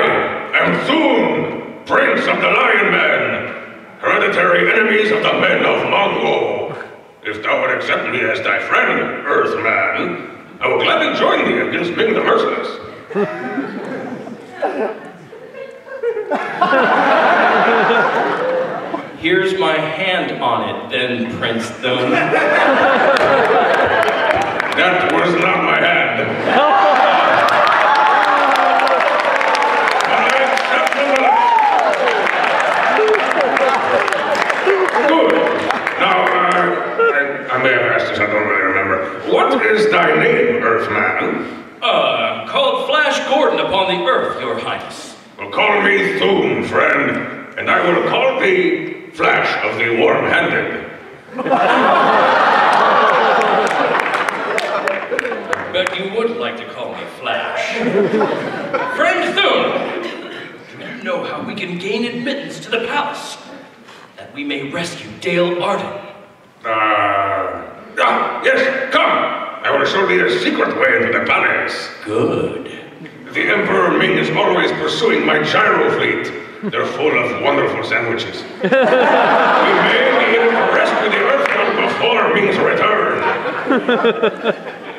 am Thun, Prince of the Lion Men, hereditary enemies of the men of Mongo. If thou would accept me as thy friend, Earthman, I will gladly join thee against Ming the Merciless. Here's my hand on it, then, Prince Thun. That was not my hand. Good. Now, I may have asked this, I don't really remember. What is thy name, Earthman? I'm called Flash Gordon upon the Earth, Your Highness. Well, call me Thun, friend, and I will call thee Flash of the Warm-Handed. But you would like to call me Flash. Friend Thun, do you know how we can gain admittance to the palace? That we may rescue Dale Arden. Yes, come! I will show thee a secret way into the palace. Good. The Emperor Ming is always pursuing my gyro fleet. They're full of wonderful sandwiches. We may be able to rescue the Earthman before Ming's return.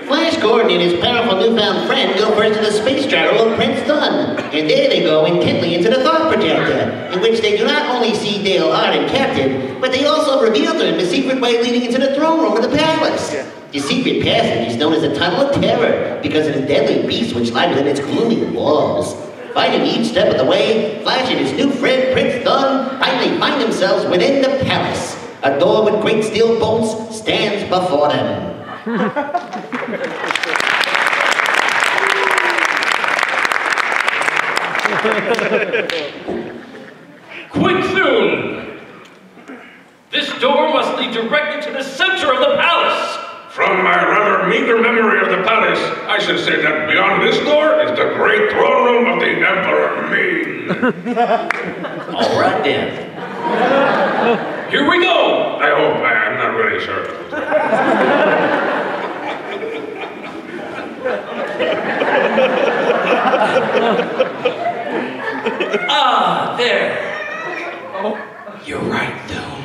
Flash Gordon and his powerful newfound friend go first to the space gyro of Prince Thun, and there they go intently into the thought projector, in which they do not only see Dale Arden captive, but they also reveal to him the secret way leading into the throne room of the palace. The secret passage is known as the Tunnel of Terror because of the deadly beasts which lie within its gloomy walls. Finding each step of the way, Flash and his new friend Prince Thun finally find themselves within the palace. A door with great steel bolts stands before them. Quick, Thun! This door must lead directly to the center of the palace! From my rather meager memory of the palace, I should say that beyond this door is the great throne room of the Emperor Ming. All right, then. Here we go! I hope. I'm not really sure. Ah, there. You're right, Thun.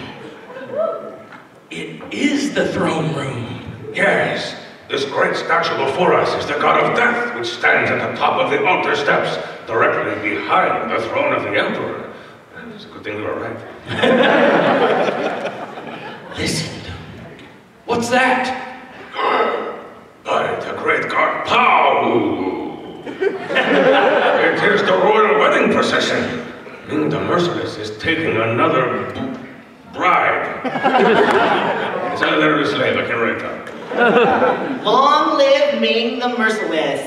It is the throne room. Yes, this great statue before us is the god of death, which stands at the top of the altar steps, directly behind the throne of the emperor. It's a good thing we were right. Listen, what's that? By the great god Pow! It is the royal wedding procession. Ming the Merciless is taking another bride. It's a literary slave, I can write that. Long live Ming the Merciless.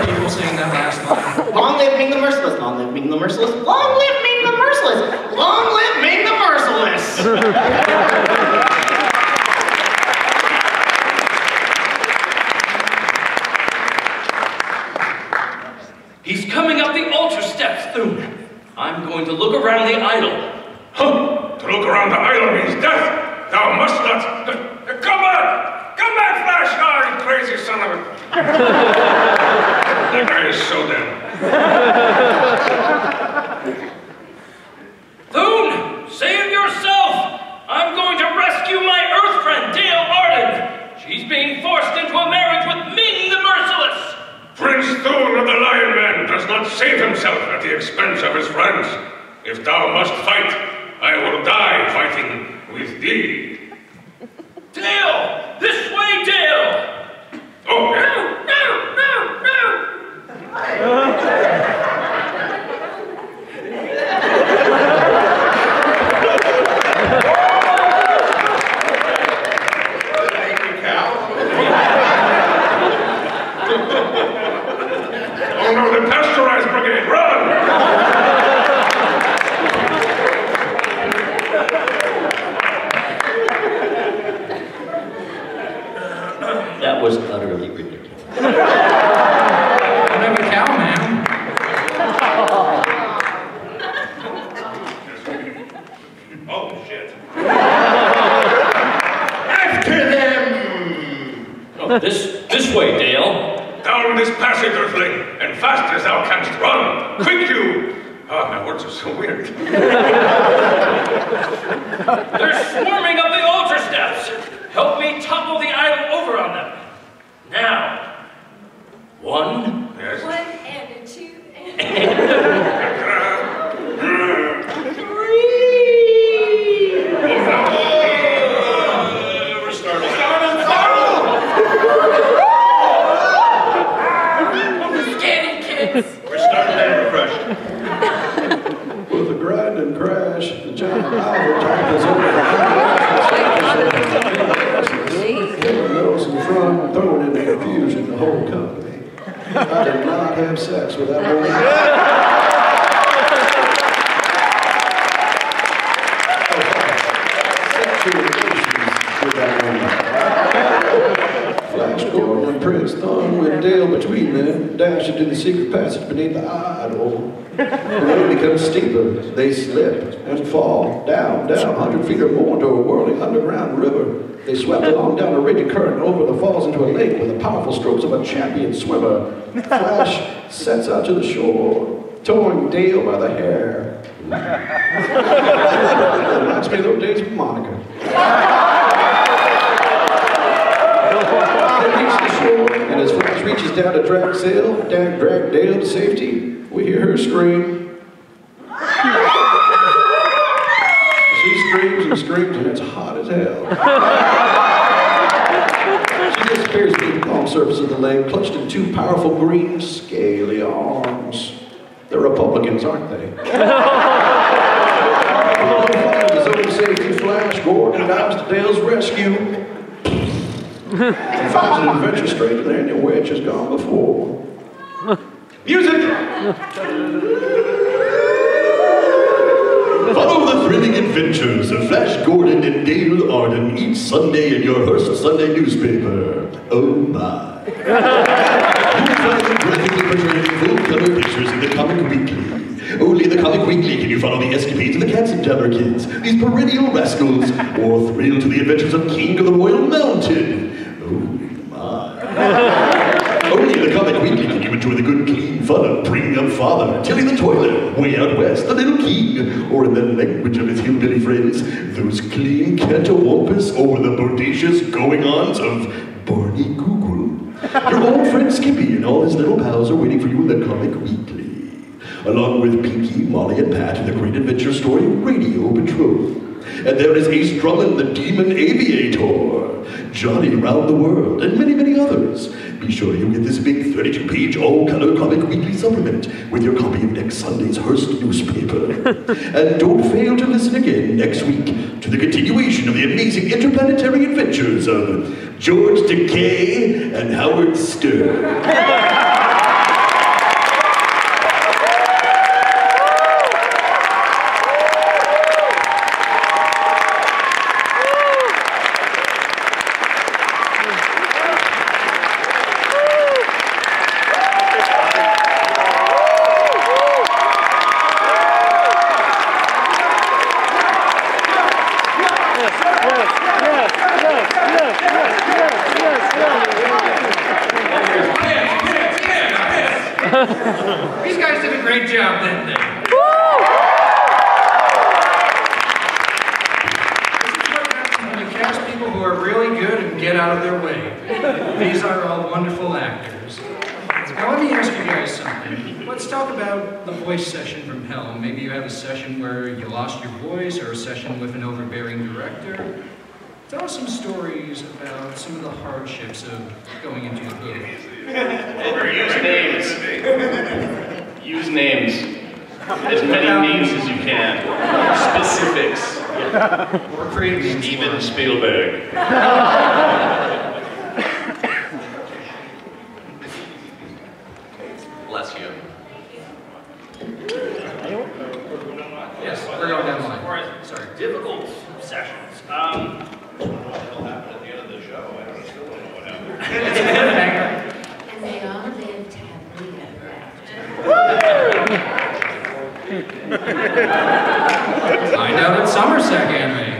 People saying that last line. Long live Ming the Merciless. Long live Ming the Merciless. Long live Ming the Merciless. Long live Ming the Merciless. He's coming up the altar steps, Thun. I'm going to look around the idol. Huh? To look around the idol means death. Thou must not. Come back! Come back, Flash! Oh, you crazy son of a. That guy is so damn. Thun, save yourself! I'm going to rescue my Earth friend, Dale Arden. She's being forced into a marriage with Ming the Merciless. Prince Thun of the Lion Man does not save himself at the expense of his friends. If thou must fight, I will die fighting with thee. Dale! This way, Dale! Oh, yeah? Oh no, the pasteurized brigade, run! That was utterly ridiculous. Don't have a cow, man. Oh, shit. After them! Oh, this way, Dale. Down this passage, Earthling, and fast as thou canst run. Quick, you! Ah, my words are so weird. They're swarming up the altar steps. Help me topple the idol over on them. Now. 1. Yes. 1 and a 2 and 3. We're starting. Scanning kids. We're starting to crush. With a grind and crash, the giant idol topples over. Kevin Mills in front, throwing into confusion the whole company. I did not have sex with that woman. Sexual relations with that woman. Flash Gordon and Prince Thorn with Dale between them dash into the secret passage beneath the idol. The road becomes steeper. They slip and fall down 100 feet or more into a whirling underground river. They swept along down a rigid current over the falls into a lake with the powerful strokes of a champion swimmer. Flash sets out to the shore, towing Dale by the hair. Reminds me of those days with Monica. They reach the shore, and as Flash reaches down to drag Dale to safety, we hear her scream. She screams and screams, and it's hot as hell. She disappears beneath the calm surface of the lake, clutched in 2 powerful green, scaly arms. They're Republicans, aren't they? With his own safety, Flash Gordon dives to Dale's rescue. And finds an adventure straight to there, and your witch has gone before. Music! Follow the thrilling adventures of Flash Gordon and Dale Arden each Sunday in your Hearst Sunday newspaper. Oh my. You'll find graphically portrayed full-color pictures in the Comic Weekly. Only in the Comic Weekly can you follow the escapades of the Katzenjammer Kids, these perennial rascals, or thrill to the adventures of King of the Royal Mountain. Oh my. Only in the Comic Weekly can you enjoy the good, clean fun of bringing up Father, Tilly the Toilet, Way Out West, the Little King, or in the language of his hillbilly friends, those clean cantawampus over the bodacious going-ons of Barney Google. Your old friend Skippy and all his little pals are waiting for you in the Comic Weekly, along with Pinky, Molly, and Pat in the great adventure story Radio Patrol. And there is Ace Drummond, the Demon Aviator, Johnny Round the World, and many, many others. Be sure you get this big 32-page all-color Comic Weekly supplement with your copy of next Sunday's Hearst newspaper. And don't fail to listen again next week to the continuation of the amazing interplanetary adventures of George Takei and Howard Stern. These guys did a great job, didn't they? This is what happens when you cast people who are really good and get out of their way. These are all wonderful actors. Now let me ask you guys something. Let's talk about the voice session from hell. Maybe you have a session where you lost your voice, or a session with an overbearing director. Tell us some stories about some of the hardships of going into the booth. Use names. Use names. As many names as you can. Specifics. Or creative. Steven Spielberg. Bless you. Yes, we're going down the line. Sorry. Difficult sessions. It's a cliffhanger. And they all lived happily ever after. Find out at Summer SacAnime.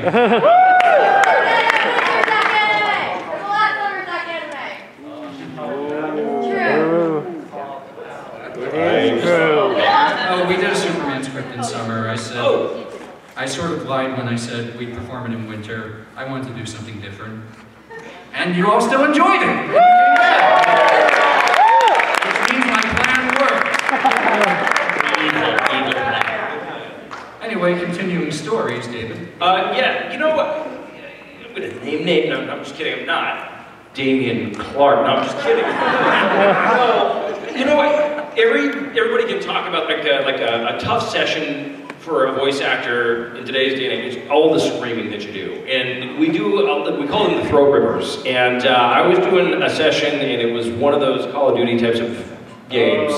True. I sort of lied when I said we'd perform it in winter. I wanted to do something different. And you all still enjoyed it! Which means my plan worked. Anyway, continuing stories, David. Yeah, you know what? I'm gonna name names. No, I'm just kidding, I'm not. Damian Clark. No, I'm just kidding. No, you know what? Everybody can talk about like a tough session for a voice actor in today's day and age. All the screaming that you do, and we call them the throat rippers. And I was doing a session, and it was one of those Call of Duty types of games.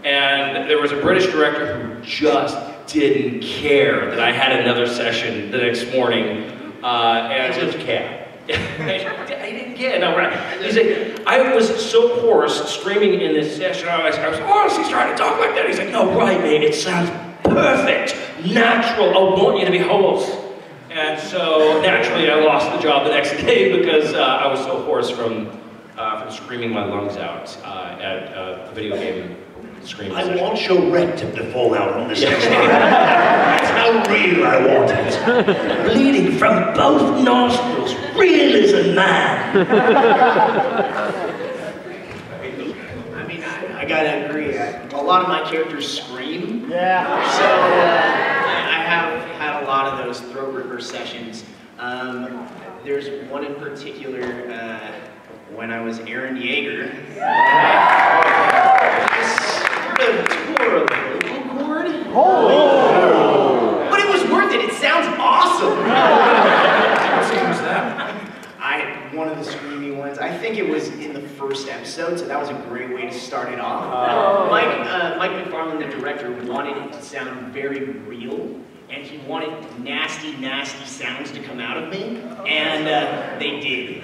And there was a British director who just didn't care that I had another session the next morning. And just care. I didn't get it. No, he's like, I was so hoarse screaming in this session. I was honestly trying to talk like that. He's like, no, right, mate, it sounds perfect, natural. I want you to be hoarse. And so naturally, I lost the job the next day because I was so hoarse from screaming my lungs out at a video game screaming session. I want your rectum to fall out on the stage. That's how real I want it. Bleeding from both nostrils, real as a man. I mean, I gotta agree. A lot of my characters scream. Yeah. So I have had a lot of those throat ripper sessions. There's one in particular when I was Aaron Yeager. The tour of the vocal cord. But it was worth it. It sounds awesome. What scene was that? One of the screamy ones. I think it was in the first episode, so that was a great way to start it off. Mike McFarlane, the director, wanted it to sound very real, and he wanted nasty, nasty sounds to come out of me, and they did.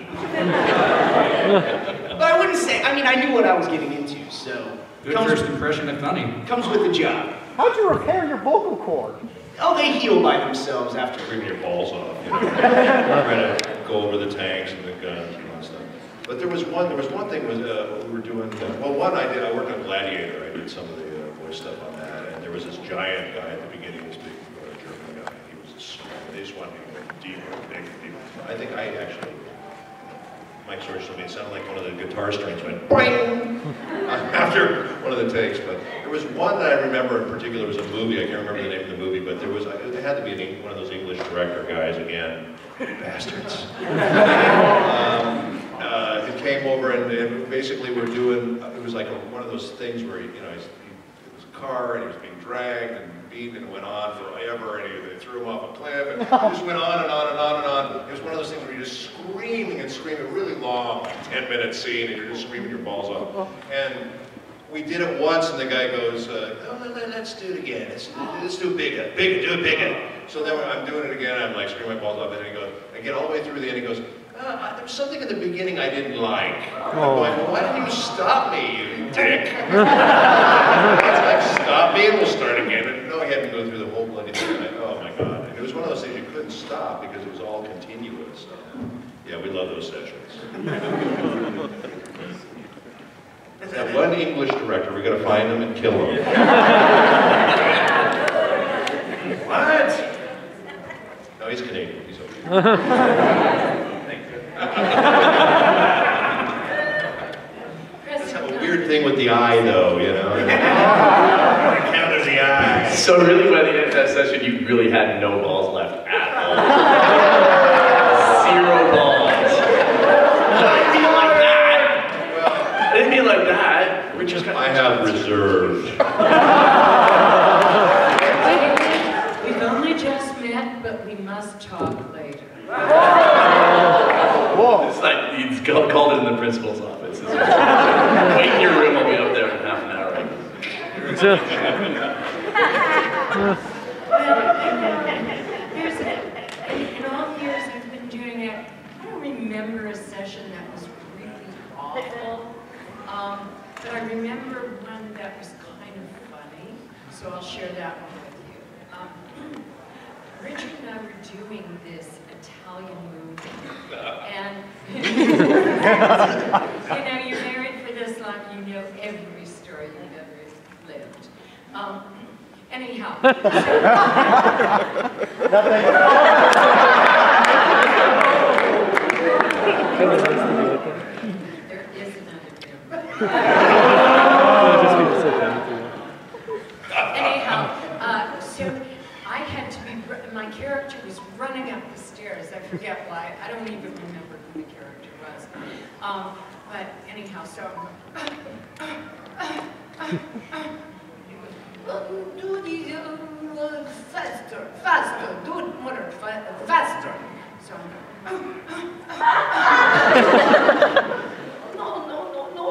But I wouldn't say. I mean, I knew what I was getting into, so. Good first impression of funny. Comes with the job. How'd you repair your vocal cord? Oh, they heal by themselves after. Screaming your balls off. You know? Trying to go over the tanks and the guns and all that stuff. But there was one thing we were doing. Well, one I worked on Gladiator. I did some of the voice stuff on that, and there was this giant guy at the beginning, this big German guy. He was they just wanted me to go deeper, bigger. I think I actually. Mike sort of showed me it sounded like one of the guitar strings went boing after one of the takes. But there was one that I remember in particular. It was a movie. I can't remember the name of the movie, but there was. It had to be one of those English director guys again. Bastards. It came over and basically we're doing. It was like one of those things where it was a car and he was being dragged and beaten and it went on forever and they threw him off a cliff and it just went on and on and on and on. It was one of those things where you're just screaming and screaming, really long, 10-minute scene, and you're just screaming your balls off. And we did it once, and the guy goes, no, let's do it again. Let's do it bigger, do it bigger. So then I'm doing it again, I'm like screaming my balls off, and he goes, I get all the way through the end, he goes, there was something in the beginning I didn't like. I'm going, well, why didn't you stop me, you dick? Like, stop me and we'll start again. And no, he had to go through the whole bloody thing. Like, oh my God. And it was one of those things you couldn't stop because it was all continuous. So, yeah, we love those sessions. That one English director, we gotta find him and kill him. What? No, he's Canadian. He's okay. Let's have a weird thing with the eye, though, you know? Counter the eye. So really, by the end of that session, you really had no balls left at all. 0 balls. I didn't mean like that. I didn't mean like that. We're just I have reserve. We've only just met, but we must talk later. Whoa. It's like, he's called it in the principal's office. Wait in your room, I'll be up there in half an hour. In all the years I've been doing it, I don't remember a session that was really awful. But I remember one that was kind of funny, so I'll share that one with you. Richard and I were doing this Italian movie, and you're married for this long, you know every story you've ever lived. Anyhow. There is another Anyhow, so I had to be, my character was running up the stairs. I forget why. I don't even remember who the character was. But anyhow, so do the faster, faster, do it more faster. So no,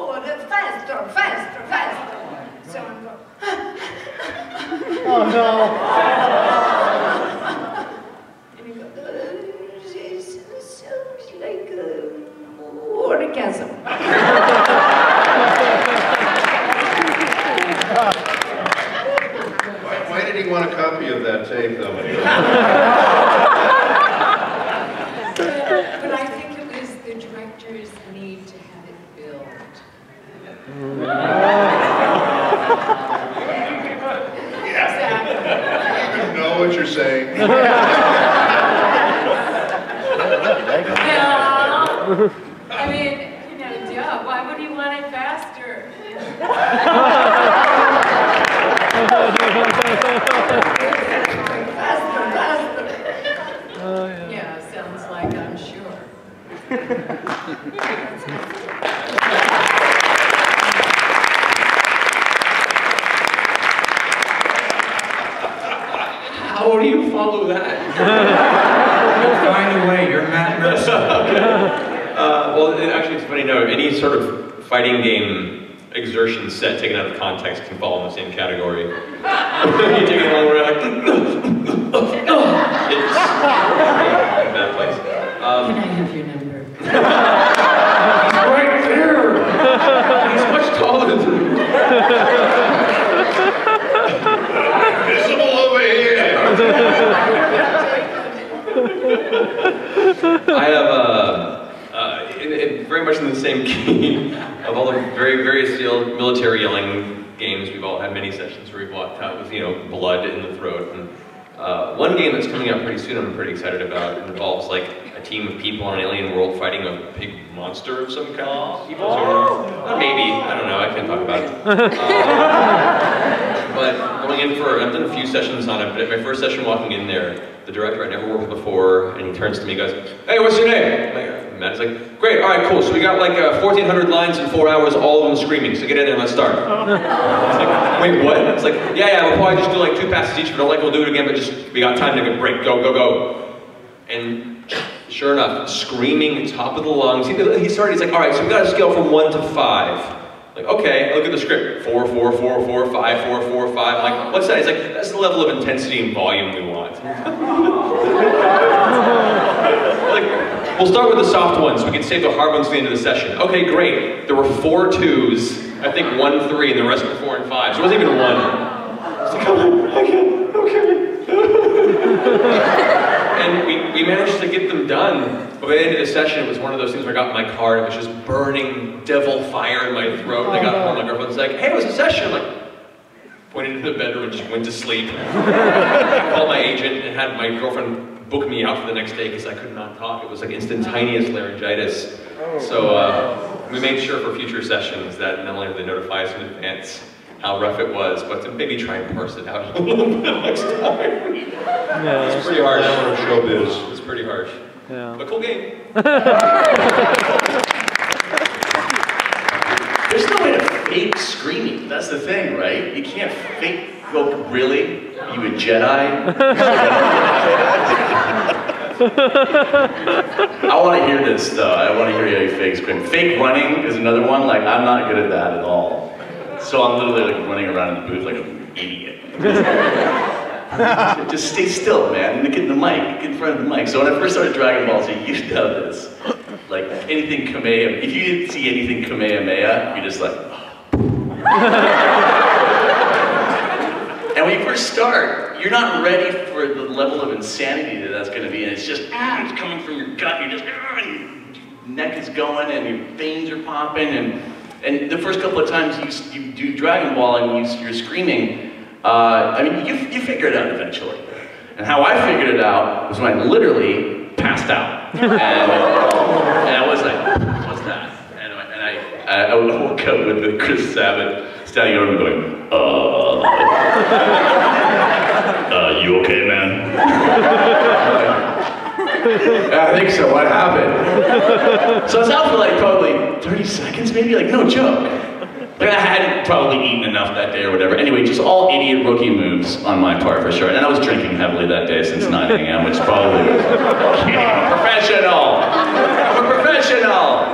faster, faster, faster. So I'm going. Oh no. And he goes, it sounds like orgasm. Why did he want a copy of that tape, though? But I think it was the director's need to have it built. Exactly. You know what you're saying. Well, I mean, you know, duh, why would he want it faster? Faster, faster. Yeah, sounds like I'm sure. How do you follow that? You'll find a way. You're Matt Mercer. Well, actually, it's funny. No, any sort of fighting game exertion set taken out of context can fall in the same category. You take it along, we're like, it's a bad place. Can I have your number? He's right there. He's much taller than me. Visible over here. I have very much in the same key of all the various military yelling games. We've all had many sessions where we've walked out with, blood in the throat. And one game that's coming out pretty soon I'm pretty excited about. It involves like a team of people on an alien world fighting a big monster of some kind. Maybe, I don't know, I can't talk about it. But going in I've done a few sessions on it, but at my first session walking in there, the director I'd never worked with before, and he turns to me and goes, "Hey, what's your name?" Matt's like, "Great, all right, cool. So we got like 1,400 lines in 4 hours, all of them screaming. So get in there and let's start." It's like, "Wait, what?" It's like, yeah, we'll probably just do like 2 passes each. If we don't like, we'll do it again, but we got time to take a break. Go, go, go." And sure enough, screaming top of the lungs. He started, he's like, "All right, so we got a scale from 1 to 5. Like, okay, I look at the script. 4, 4, 4, 4, 5, 4, 4, 5. I'm like, what's that? He's like, that's the level of intensity and volume we want. Like, we'll start with the soft ones. We can save the hard ones to the end of the session. Okay, great. There were 4 2s, I think 1 3, and the rest were 4 and 5. So it wasn't even 1. It's like, okay. And we managed to get them done. But by the end of the session, it was one of those things where I got in my car and it was just burning devil fire in my throat. And I got home, my girlfriend's like, "Hey, it was a session." I'm like, pointed into the bedroom and just went to sleep. I called my agent and had my girlfriend book me out for the next day because I could not talk. It was like instantaneous laryngitis. So we made sure for future sessions that not only did they notify us in advance how rough it was, but to maybe try and parse it out a little bit next time. Yeah. It's pretty harsh. Showbiz. It's pretty harsh. Yeah. But cool game. There's no way to fake screaming. That's the thing, right? You can't fake. Well, really? You a Jedi? I want to hear this though. I want to hear how you fake scream. Fake running is another one. Like, I'm not good at that at all. So I'm literally like running around in the booth like an idiot. Just stay still, man. Get in the mic. Get in front of the mic. So when I first started Dragon Ball Z, you used to have this. Like anything Kamehameha. If you didn't see anything Kamehameha, you're just like, And when you first start, you're not ready for the level of insanity that that's going to be. And it's just, it's coming from your gut. You're just, your neck is going and your veins are popping. And the first couple of times you do Dragon Ball and you're screaming, I mean, you figure it out eventually. And how I figured it out was when I literally passed out. And I was like, what's that? And I woke up with Chris Sabat standing over me going, you okay, man? I think so, what happened? So I was out for like probably 30 seconds, maybe, like no joke. Like I hadn't probably eaten enough that day or whatever. Anyway, just all idiot rookie moves on my part for sure. And I was drinking heavily that day since 9 a.m., which probably was professional. I'm a professional.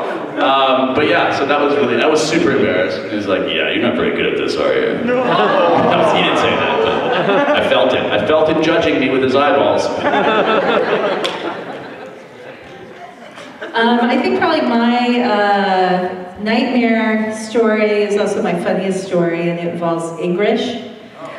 But yeah, so that was super embarrassed. He was like, yeah, you're not very good at this, are you? No. He didn't say that, but I felt it. I felt him judging me with his eyeballs. I think probably my nightmare story is also my funniest story, and it involves English.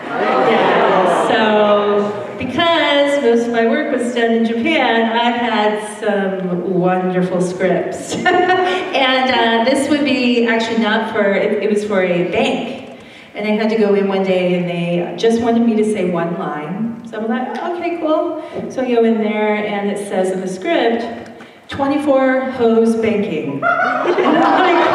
Yeah, so because most of my work was done in Japan, I've had some wonderful scripts. And this would be actually not for, it was for a bank. And I had to go in one day and they just wanted me to say one line. So I'm like, oh, okay, cool. So I go in there and it says in the script, 24 hose banking. And I'm like,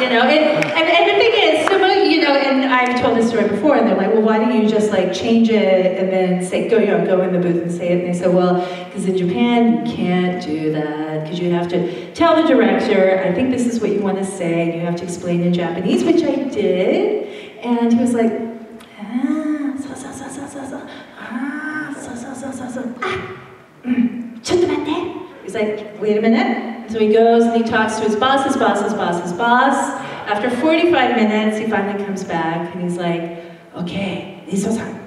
you know, and the thing is, so much, you know, and I've told this story before, and they're like, well, why don't you just like change it and then say, go in the booth and say it, and they said, well, because in Japan, you can't do that, because you have to tell the director, I think this is what you want to say, and you have to explain in Japanese, which I did, and he was like, he's like, wait a minute. So he goes and he talks to his boss. After 45 minutes, he finally comes back and he's like, okay, Liso-san.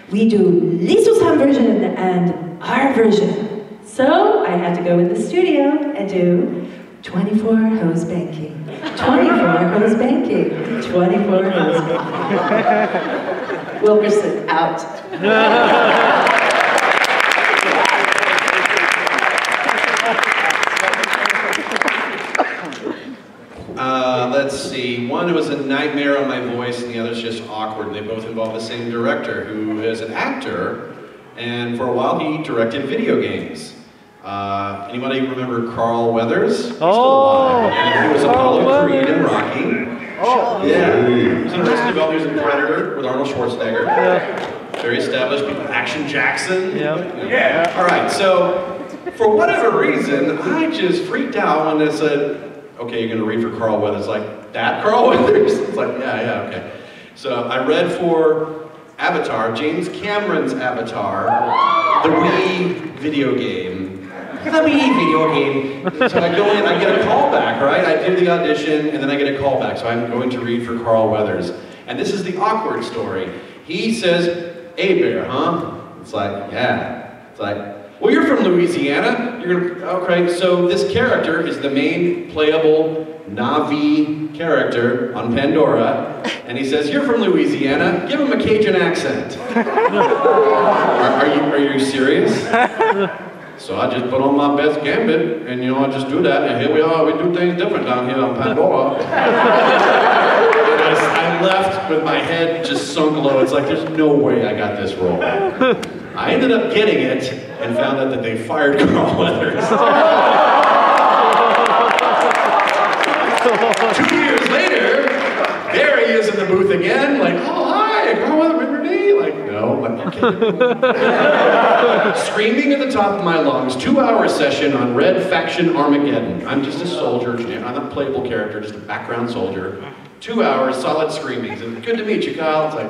We do Liso-san version and our version. So I had to go in the studio and do 24 hose banking, 24 hose banking, 24 hose banking. Wilkerson out. Let's see, one was a nightmare on my voice and the other's just awkward. They both involve the same director who is an actor, and for a while he directed video games. Anybody remember Carl Weathers? He's still alive. And he was Apollo Creed and Rocky. Oh, yeah. He was in Arrested Development, he was in Predator with Arnold Schwarzenegger. Yeah. Very established people. Action Jackson. Yeah. All right, so for whatever reason, I just freaked out when they said, okay, you're going to read for Carl Weathers. Like, that Carl Weathers? It's like, yeah, okay. So I read for Avatar, James Cameron's Avatar, the Wii video game. The Wii video game. So I go in, I get a call back, right? I do the audition, and then I get a call back. So I'm going to read for Carl Weathers. And this is the awkward story. He says, hey, Bear, huh? It's like, yeah. It's like, well, you're from Louisiana. You're gonna, okay, so this character is the main playable Na'vi character on Pandora, and he says, you're from Louisiana, give him a Cajun accent. Are you serious? So I just put on my best gambit, and you know, I just do that, and here we are, we do things different down here on Pandora. I left with my head just sunk low. It's like, there's no way I got this role. I ended up getting it and found out that they fired Carl Weathers. 2 years later, there he is in the booth again, like, oh, hi, Carl Weathers, remember me? Like, no, like, okay. Screaming at the top of my lungs, 2-hour session on Red Faction Armageddon. I'm just a soldier, I'm a playable character, just a background soldier. 2 hours, solid screaming. Good to meet you, Kyle. It's like,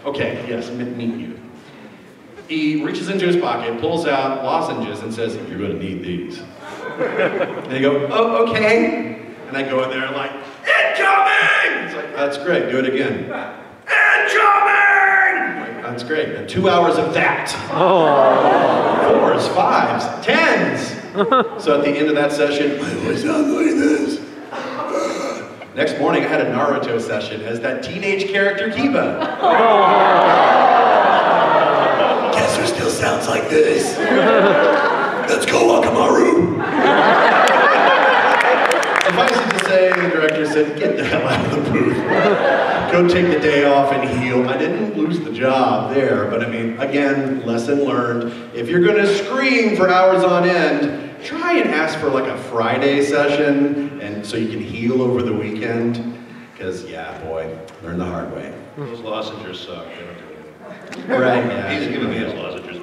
okay, yes, meet you. He reaches into his pocket, pulls out lozenges, and says, you're going to need these. And they go, oh, okay. And I go in there and I'm like, incoming! It's like, that's great, do it again. Incoming! Like, that's great. And 2 hours of that. Oh. 4s, 5s, 10s. So at the end of that session, my voice sounds like this. Next morning, I had a Naruto session as that teenage character, Kiba. Guess who still sounds like this? Let's go, Akamaru. Suffice it to say, the director said, get the hell out of the booth. go take the day off and heal. I didn't lose the job there, but I mean, again, lesson learned. If you're gonna scream for hours on end, try and ask for like a Friday session, and so you can heal over the weekend. Because yeah, boy, learn the hard way. Those lozenges suck. They don't do anything. Right, yeah. He's giving me his lozenges.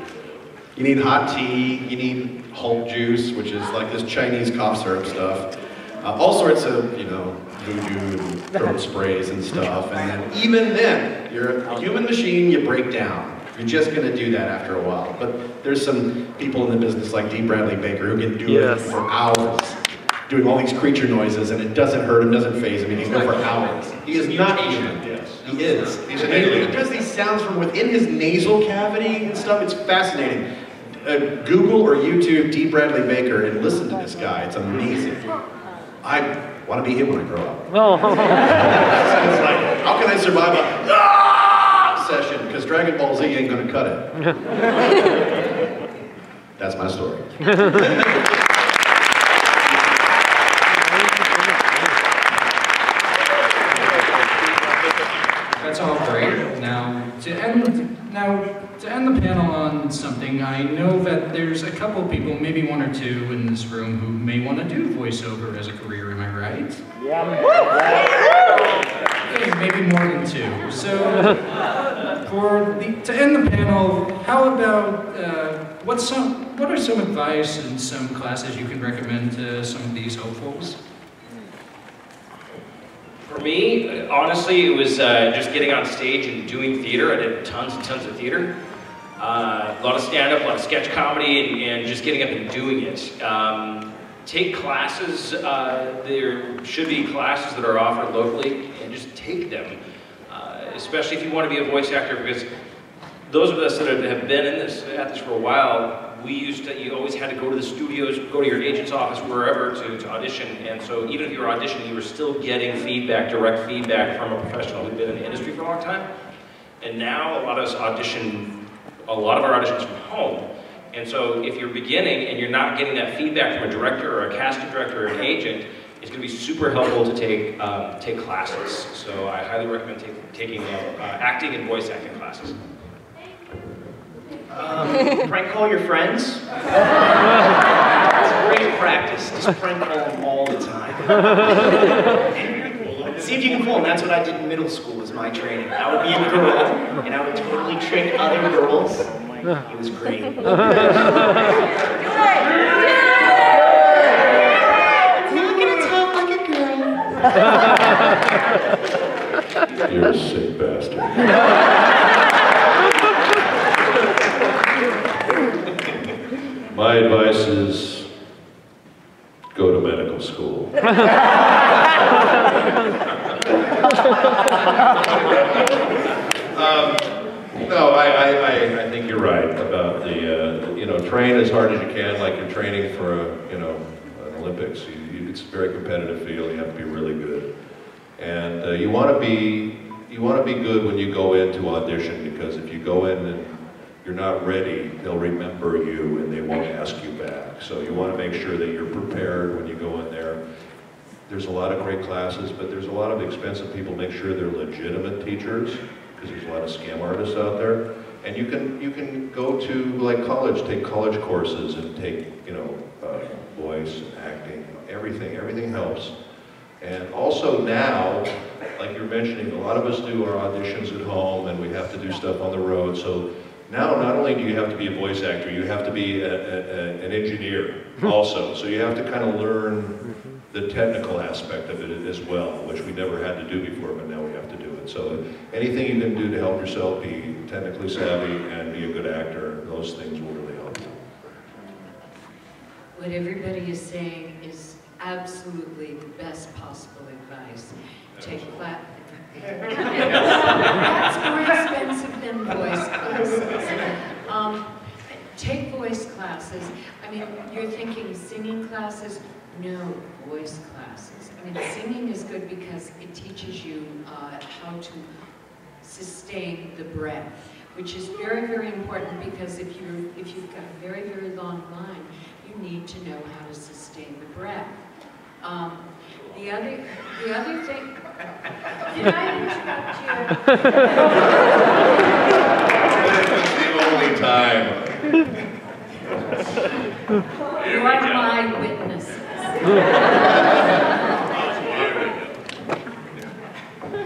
You need hot tea, you need Hulk juice, which is like this Chinese cough syrup stuff. All sorts of, you know, voodoo and throat sprays and stuff. And then even then, you're a human machine, you break down. You're just gonna do that after a while. But there's some people in the business like D. Bradley Baker who can do it for hours, doing all these creature noises, and it doesn't hurt him, doesn't faze him, and he can go for hours. He is not human. Yes. He is. He's an alien. He does these sounds from within his nasal cavity and stuff. It's fascinating. Google or YouTube D. Bradley Baker and listen to this guy. It's amazing. I want to be him when I grow up. It's like, how can I survive a session? Because Dragon Ball Z ain't gonna cut it. That's my story. That's all great. Now to end the panel on something, I know that there's a couple people, maybe one or two in this room, who may want to do voiceover as a career. Am I right? Yeah. Okay, maybe more than two. So to end the panel, how about what are some advice and some classes you can recommend to some of these hopefuls? For me, honestly, it was just getting on stage and doing theater. I did tons and tons of theater. A lot of stand-up, a lot of sketch comedy, and just getting up and doing it. Take classes. There should be classes that are offered locally, and just take them. Especially if you want to be a voice actor, because those of us that have been at this for a while, you always had to go to the studios, go to your agent's office, wherever to audition. And so even if you were auditioning, you were still getting feedback, direct feedback from a professional who'd been in the industry for a long time. And now a lot of our auditions from home. And so if you're beginning and you're not getting that feedback from a director or a casting director or an agent, it's going to be super helpful to take classes. So I highly recommend taking acting and voice acting classes. Prank call your friends. It's great practice. Just prank call them all the time. See if you can fool them. That's what I did in middle school as my training. I would be a girl, and I would totally trick other girls. It was great. It's not gonna talk like a girl. You're a sick bastard. My advice is go to medical school. No, I think you're right about the, train as hard as you can, like you're training for an Olympics. It's a very competitive field. You have to be really good. And you want to be good when you go into audition, because if you go in and you're not ready, they'll remember you and they won't ask you back. So you want to make sure that you're prepared when you go in there. There's a lot of great classes, but there's a lot of expensive people. Make sure they're legitimate teachers, because there's a lot of scam artists out there. And you can go to like college, take college courses and take voice and acting, everything helps. And also now, like you're mentioning, a lot of us do our auditions at home and we have to do stuff on the road. So now, not only do you have to be a voice actor, you have to be an engineer also. So you have to kind of learn the technical aspect of it as well, which we never had to do before, but now we have to do it. So anything you can do to help yourself be technically savvy and be a good actor, those things will really help you. What everybody is saying is absolutely the best possible advice. Take class. That's more expensive than voice classes. Take voice classes. I mean, you're thinking singing classes? No, voice classes. I mean, singing is good because it teaches you how to sustain the breath, which is very, very important, because if you've got a very, very long line, you need to know how to sustain the breath. The other thing. Can I interrupt you? This is the only time. You are my witnesses.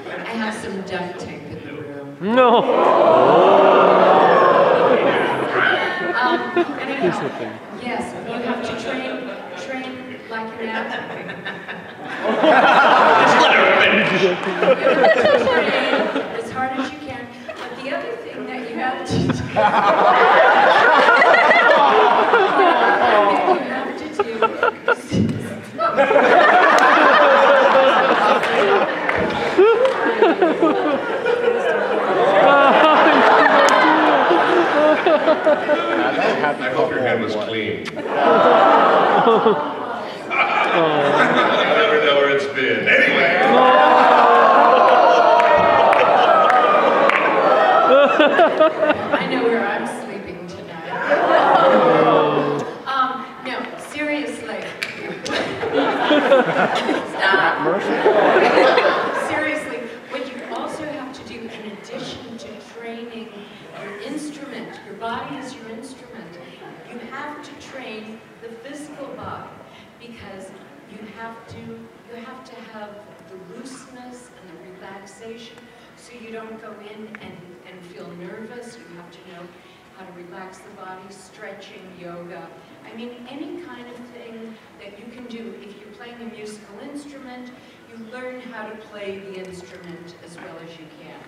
I have some duct tape in the room. No. Anyhow, yes, you have to train like an athlete. Just let her finish. You have to train as hard as you can, but the other thing that you have to do, I hope your hand was clean. I never know where it's been. Anyway. I know where I'm sleeping tonight. No, seriously. Stop. Seriously, what you also have to do in addition to training your instrument, your body is your instrument, you have to train the physical body because you have to have the looseness and the relaxation so you don't go in and feel nervous. You have to know how to relax the body, stretching, yoga. I mean, any kind of thing that you can do. If you're playing a musical instrument, you learn how to play the instrument as well as you can.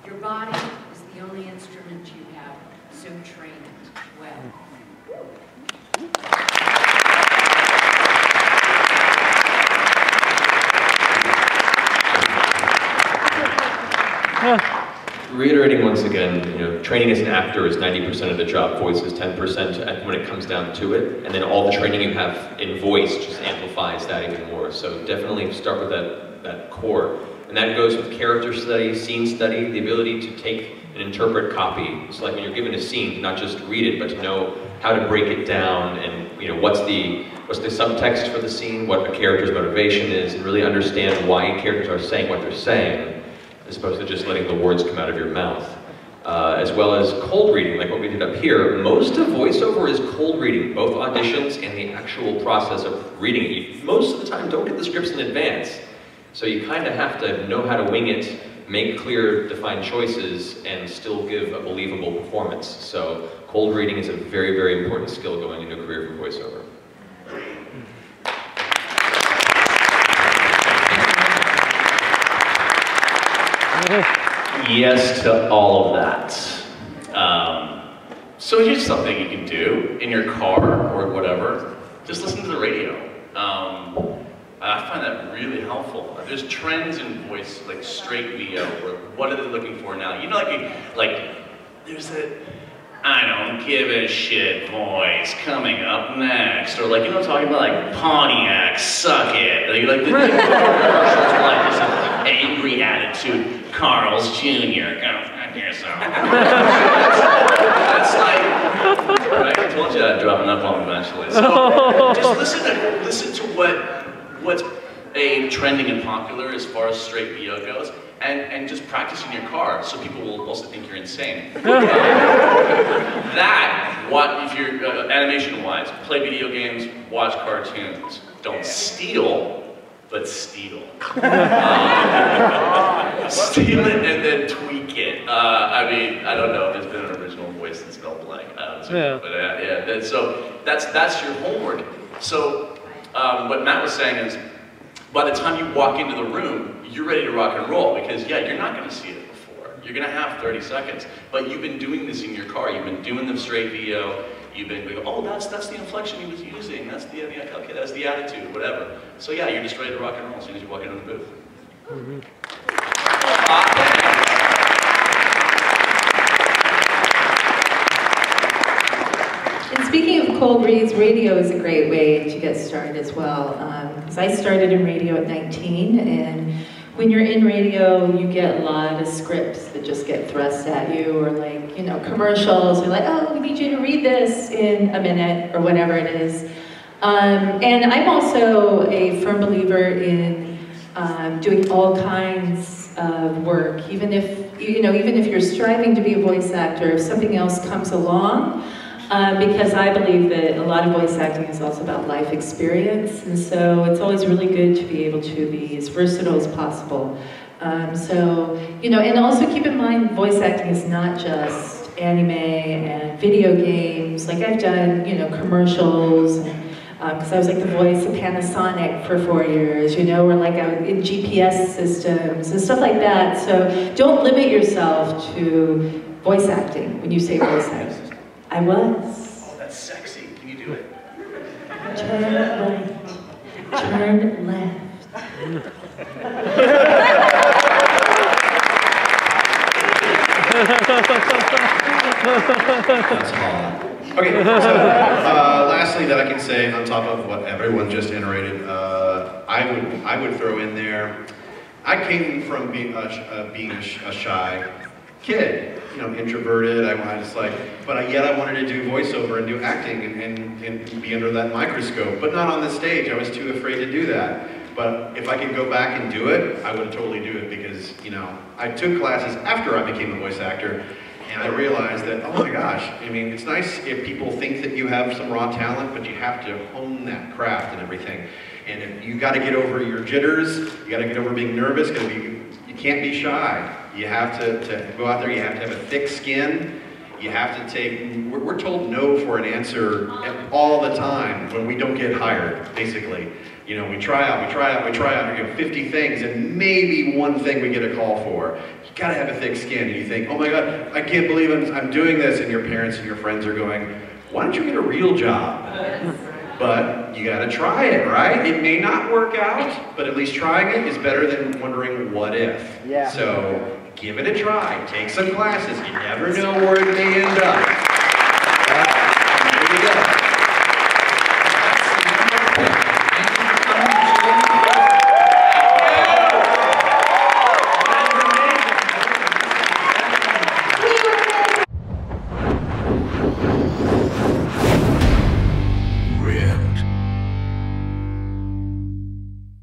Your body is the only instrument you have, so train it well. Reiterating once again, training as an actor is 90% of the job, voice is 10% when it comes down to it, and then all the training you have in voice just amplifies that even more. So definitely start with that core. And that goes with character study, scene study, the ability to take and interpret copy. It's like when you're given a scene, to not just read it, but to know how to break it down and what's the subtext for the scene, what a character's motivation is, and really understand why characters are saying what they're saying, as opposed to just letting the words come out of your mouth. As well as cold reading, like what we did up here. Most of voiceover is cold reading, both auditions and the actual process of reading it. You, most of the time, don't get the scripts in advance. So you kind of have to know how to wing it, make clear, defined choices, and still give a believable performance. So cold reading is a very, very important skill going into a career for voiceover. Yes to all of that. So here's something you can do in your car or whatever. Just listen to the radio. I find that really helpful. There's trends in voice, like straight VO, or what are they looking for now? Like there's a I don't give a shit voice coming up next, or like what I'm talking about, like Pontiac, suck it. Like the commercials are like this angry attitude. Carl's Jr. Go fuck yourself. That's like, right? I told you I'd drop enough on eventually. So just listen to what's trending and popular as far as straight VO goes, and just practice in your car so people will also think you're insane. If you're animation-wise, play video games, watch cartoons. Don't steal. But steal. Steal it and then tweak it. I mean, I don't know if there's been an original voice that's spelled blank. Yeah. But yeah. So that's your homework. So what Matt was saying is, by the time you walk into the room, you're ready to rock and roll because you're not going to see it before. You're going to have 30 seconds, but you've been doing this in your car. You've been doing the straight VO. You've been going, oh, that's the inflection he was using. That's the okay, that's the attitude, whatever. So yeah, you're just ready to rock and roll as soon as you walk into the booth. Mm-hmm. And speaking of cold reads, radio is a great way to get started as well. Because I started in radio at 19, and when you're in radio, you get a lot of scripts that just get thrust at you, or like, commercials, or like, oh, we need you to read this in a minute, or whatever it is. And I'm also a firm believer in doing all kinds of work. Even if, even if you're striving to be a voice actor, if something else comes along, because I believe that a lot of voice acting is also about life experience, and so it's always really good to be able to be as versatile as possible. And also keep in mind, voice acting is not just anime and video games. Like I've done, commercials, because I was like the voice of Panasonic for 4 years, or like in GPS systems and stuff like that. So don't limit yourself to voice acting when you say voice acting. I was. Oh, that's sexy. Can you do it? Turn right. Turn left. That's hard. Okay, so lastly that I can say on top of what everyone just iterated, I would throw in there, I came from being a shy kid, introverted. I was like, but yet I wanted to do voiceover and do acting and be under that microscope, but not on the stage. I was too afraid to do that. But if I could go back and do it, I would totally do it because, I took classes after I became a voice actor, and I realized that, oh my gosh, it's nice if people think that you have some raw talent, but you have to hone that craft and everything. And if you got to get over your jitters, you got to get over being nervous, you can't be shy. You have to go out there, you have to have a thick skin. You have to take, we're told no for an answer all the time when we don't get hired, basically. We try out, we 50 things, and maybe one thing we get a call for. You gotta have a thick skin, and you think, oh my God, I can't believe I'm doing this, and your parents and your friends are going, why don't you get a real job? But you gotta try it, right? It may not work out, but at least trying it is better than wondering what if. Yeah. So give it a try, take some classes, you never know where it may end up. Here you go.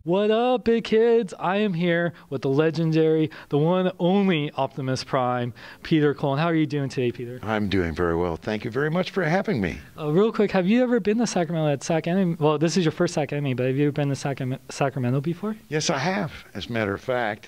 What up, big kids? I am here with the legendary, the one only Optimus Prime, Peter Cullen. How are you doing today, Peter? I'm doing very well. Thank you very much for having me. Real quick, have you ever been to Sacramento at SacAnime? Well, this is your first SacAnime, but have you ever been to Sacramento before? Yes, I have, as a matter of fact.